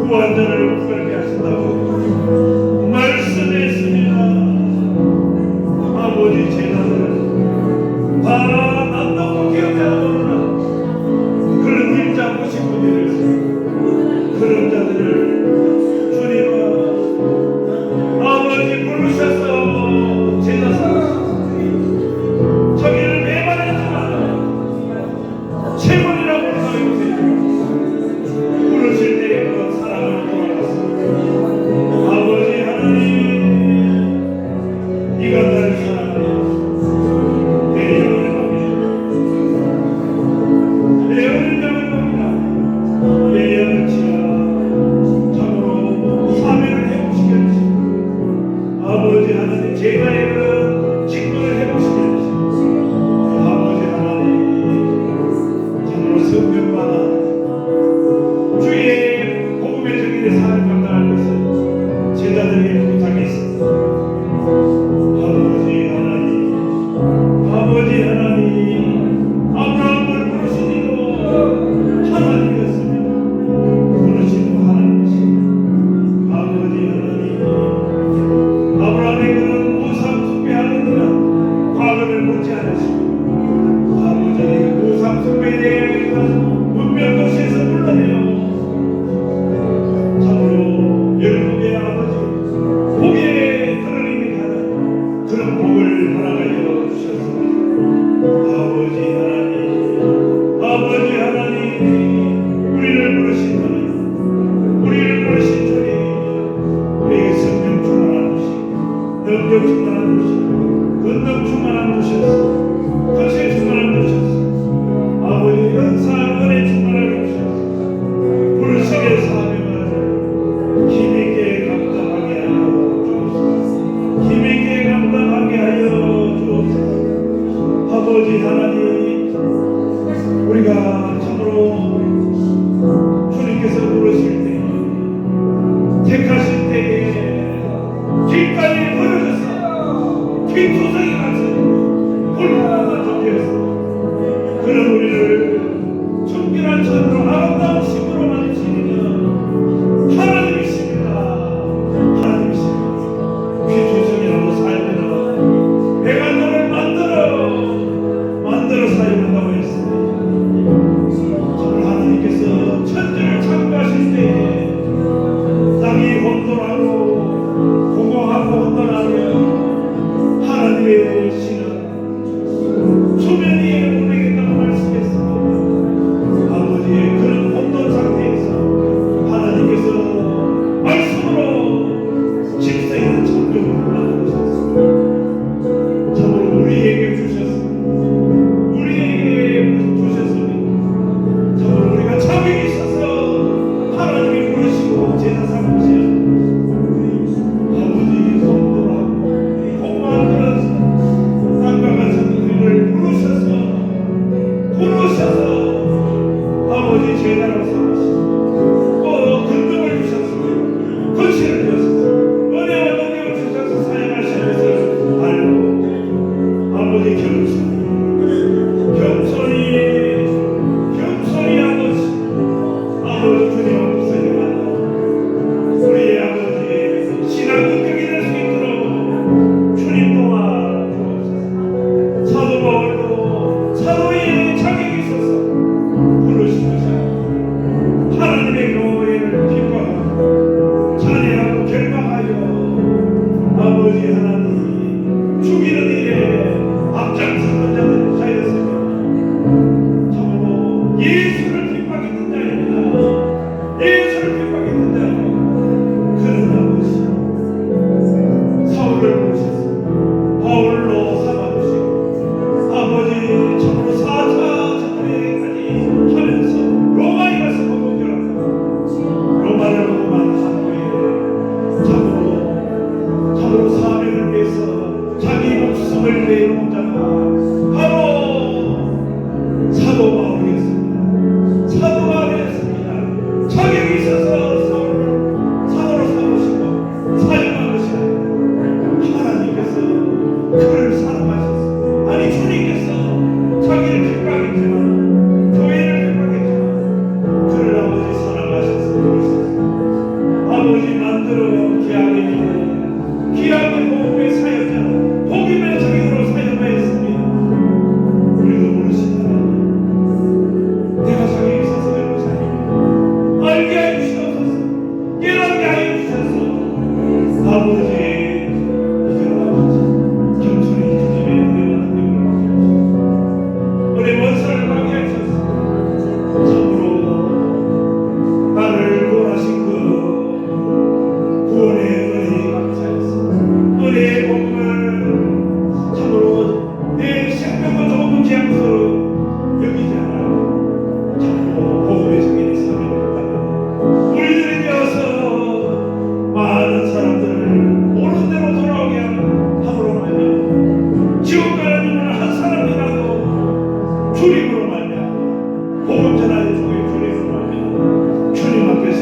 구한 자를 부끄럽게 하신다고 말씀했습니다. 아버지 제자들은 다 남놓고 기억하다 보느라 그런 일 잡으신 분들을 그런 자들을 주님은 아버지 부르셔서 제자 삼으시고 저기를 매만하지만 체문이라고 불러주세요. 부르실 때의 그 사랑을 돌아갔습니다. 아버지 하나님 네가 나를 사랑하여 내 영혼을 먹이라 내 어린양을 먹이라 내 영을 치라 참으로 사명을 해보시게 하시고 아버지 하나님 제가의 그 직분을 해보시게 하시고 아버지 하나님 참으로 성령받아 주의 복음의 정인의 사를 감당할 것을 제자들에게 부탁했습니다. 아버지 하나님 아브라함을 부르시니도 하나님이었습니다. 부르시도 하나님이십니다. 아버지 하나님 아브라함의 그런 우상 숭배하느라 과거를 묻지 않으시고 아버지 우상 숭배에 대한 문명 도시에서 불러내어 참으로 열국의 아버지 복에 그러림이 가는 그런 복을 허락하여 주셨습니다. 아버지 하나님 아버지 하나님 우리를 부르신 하나님 우리를 부르신 주님 우리에게 성령 충만한 주시고 능력 충만한 주시고 권능 충만한 주셨어 권세 충만한 주셨어 아버지 은사 은혜 충만하게 주셨어 부르심의 사명을 힘있게 감당하게 하여 주옵소서 힘있게 감당하게 하여 주옵소서 아버지 하나님 우리가 참으로 주님께서 부르실 때 택하실 때에 길가에 버려져서 뒷조상이 같은 홀로만 덮여서 그런 우리를 청결한 천으로 아름다운 심으로 만드시는 하나님이십니다. 하나님이십니다. 뒷조상이라도 살면 내가 너를 만들어 사용한다고 했습니다. 정말 하나님께서 천지를 창조하실 때에 땅이 혼돈하고 공허하고 혼돈하며 하나님의 신은 수면 위에 오르겠다고 말씀했습니다. 아버지의 그런 혼돈 상태에서 하나님께서 말씀으로 질서있는 창조를 만드셨습니다. 참으로 우리에게 주셨습니다. 참으로 우리가 자격이 있어서 하나님이 부르시고 제자 삼으신 아버지 혼돈하고 공허한 그런 땅과 같은 우리를 부르셔서 아버지 제자로 삼으시고 또 권능을 주셨습니다. 권세를 주셨습니다. 은혜와 능력을 주셔서 사용하시는 것을 알고 아버지 겸손히 아버지 주님 앞에서 행하는 우리의 아버지 신앙 능력이 될 수 있도록 주님 도와주옵소서. 사도 바울도 사도의 자격이 있어서 부르시면서 하나님의 교회를 핍박하고 잔해하고 결박하여 아버지 하나님 죽이는 일에 앞장서는 자들이 하였으며 참으로 예수를 핍박했던 자입니다. 예수를 핍박했던 자고 그런 아버지 사울을 부르셨습니다. 바울로 삼아주시고 내려온 자가 바로 사도 바울이었습니다. 사도 바울이었습니다. 자격이 있어서 사도로 삼으시고 사용한 것이 하나님께서 그를 사랑하셨어요. 아니 주님께서 자기를 핍박했지만 교회를 핍박했지만 그를 아버지 사랑하셨어요. 아버지 만들어 귀하게 복음의 사역자 복음의 적용으로 사역하였습니다. 우리도 모르시나요? 내가 자격이 있어서 되는 것이 아닙니다. 알게 하여 주시옵소서. 깨닫게 하여 주셔서 아버지 이제는 아버지 겸손히 주님의 은혜와 능력을 맡겨주시옵소서. 우리 원수를 막이하셔서 참으로 나를 구원하신 그 구원의 은혜에 감사했습니다. 은혜의 복음을 참으로 내 생명과 조금도 제약으로 여기지 않아요. 참으로 복음의 증인의 삶이 되었다면 우리들이 되어서 많은 사람들을 옳은 대로 돌아오게 함으로 말미암아 지옥 가는 눈을 한 사람이라도 주님으로 말미암아 복음 전하는 중에 주님으로 말미암아 주님 앞에서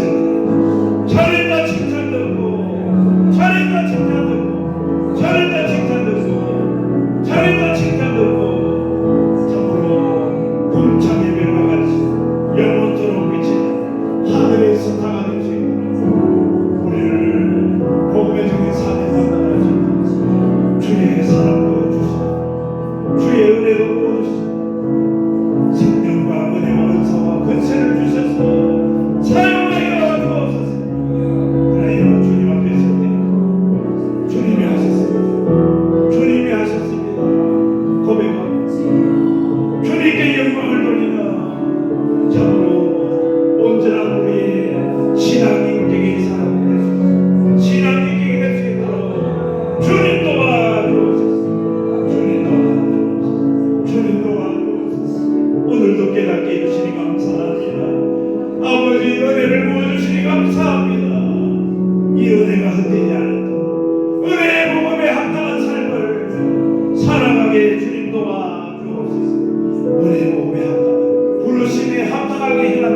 잘했다 칭찬 듣고 잘했다 칭찬 듣고 잘했다 칭찬 듣고 잘했다 칭찬 듣고 참으로 꿈창 예배와 같이 영원토록 비치는 하늘의 스타가 될 수 있도록 우리를 복음의 적인 삶에 만나주시고 주의 사랑도 주시고 주의 은혜도 부어주시고 생명과 은혜와 은사와 권세를 주셔서 사용하여 주옵소서. 그러나 주님 앞에 설 때 주님이 하셨습니다. 주님이 하셨습니다. 고백하고 주님께 영광을 돌리나 참으로 언제나 우리의 신앙 인격의 사람이 될 수 있도록 신앙 인격이 될 수 있도록 주님 도와주옵소서. 주님 도와주옵소서. 주님 도와주옵소서. 오늘도 깨닫게 해주시니 감사합니다. 아버지 은혜를 부어주시니 감사합니다. 이 은혜가 헛되지 않도록 은혜의 복음에 합당한 삶을 살아가게 주님 도와주옵소서. 은혜의 복음에 합당한 부르심에 합당하게 행하는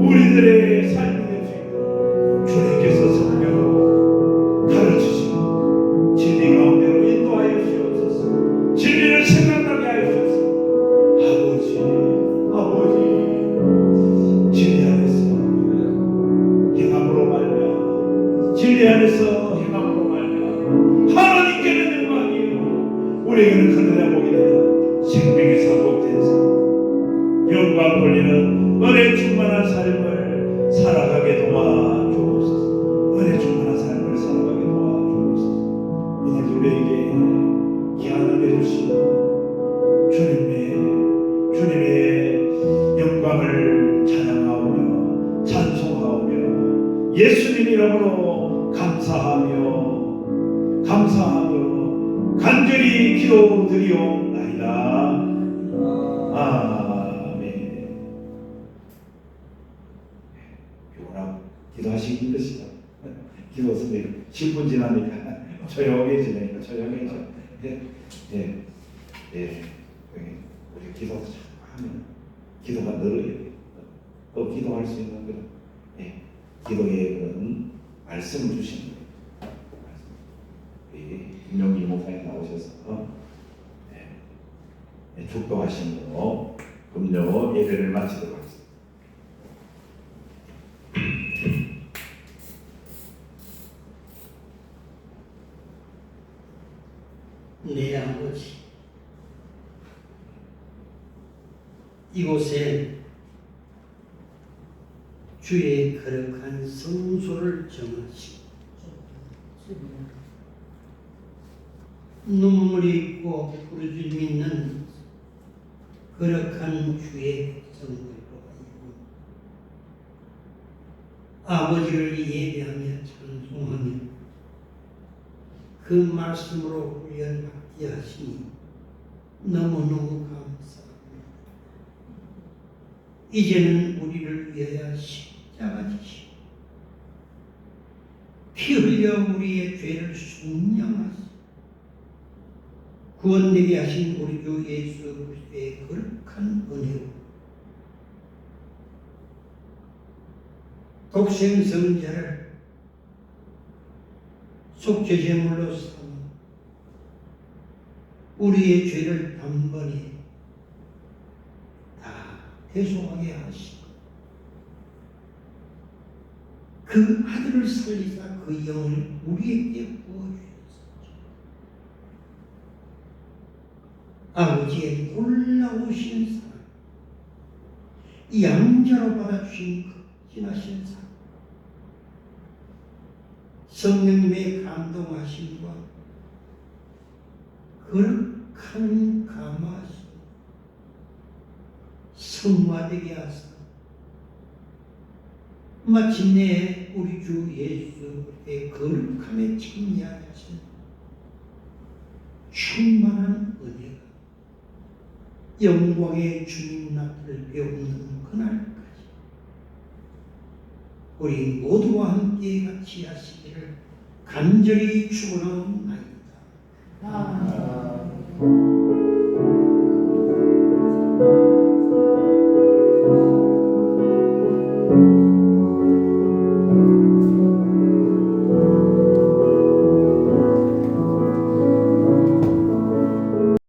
우리들의 삶이 될 수 있도록 주님께서 성령으로 가르치시고 진리 가운데로 인도하여 주옵소서. 진리를 생각나게 하여 주옵소서. 아버지 진리 안에서 행함으로 말미암아 진리 안에서 행함으로 말미암아 하나님께는 영광이요 우리에게는 그늘에 보게 되는 생명의 사복된 삶 영광 돌리는 은혜 충만한 삶을 살아가게 도와주옵소서. 은혜 충만한 삶을 살아가게 도와주옵소서. 오늘도 우리에게 기한을 내주시고 주님의 영광을 찬양하오며 찬송하오며 예수님 이름으로 감사하며 간절히 기도드리옵나이다. 아멘. 피곤하고 기도하시기 힘드시다. 기도 선생님 10분 지나니까 조용해지니까 조용해져. 우리 기도하면 기도가 늘어요. 또 기도할 수 있는 그런 기도의 그런 말씀을 주시는 거예요. 김용기 목사님 나오셔서 축도하시므로 금요 예배를 마치도록 하겠습니다. 내 아버지, 이곳에 주의 거룩한 성소를 정하시고 눈물이 있고 부르짖음 있는 거룩한 주의 성물로 아버지를 예배하며 찬송하며 그 말씀으로 훈련받게 하시니 너무너무 감사합니다. 이제는 우리를 위하여 십자가 지시고 피 흘려 우리의 죄를 속량하시고 구원되게 하신 우리 주 예수 그리스도의 거룩한 은혜로 독생 성자를 속죄제물로 삼아 우리의 죄를 단번에 다 대속하게 하시고 그 아들을 살리사 그 영을 우리에게 부어주셨습니다. 아버지의 놀라우신 사랑, 이 양자로 받아주신 그 진하신 사랑, 성령님의 감동하심과 거룩한 감화심 성화되게 하사 마침내 우리 주 예수의 거룩함에 참여하신 충만한 은혜가 영광의 주님 앞을 배우는 그날까지 우리 모두와 함께 같이 하시기를 간절히 축원하옵나이다. 아멘.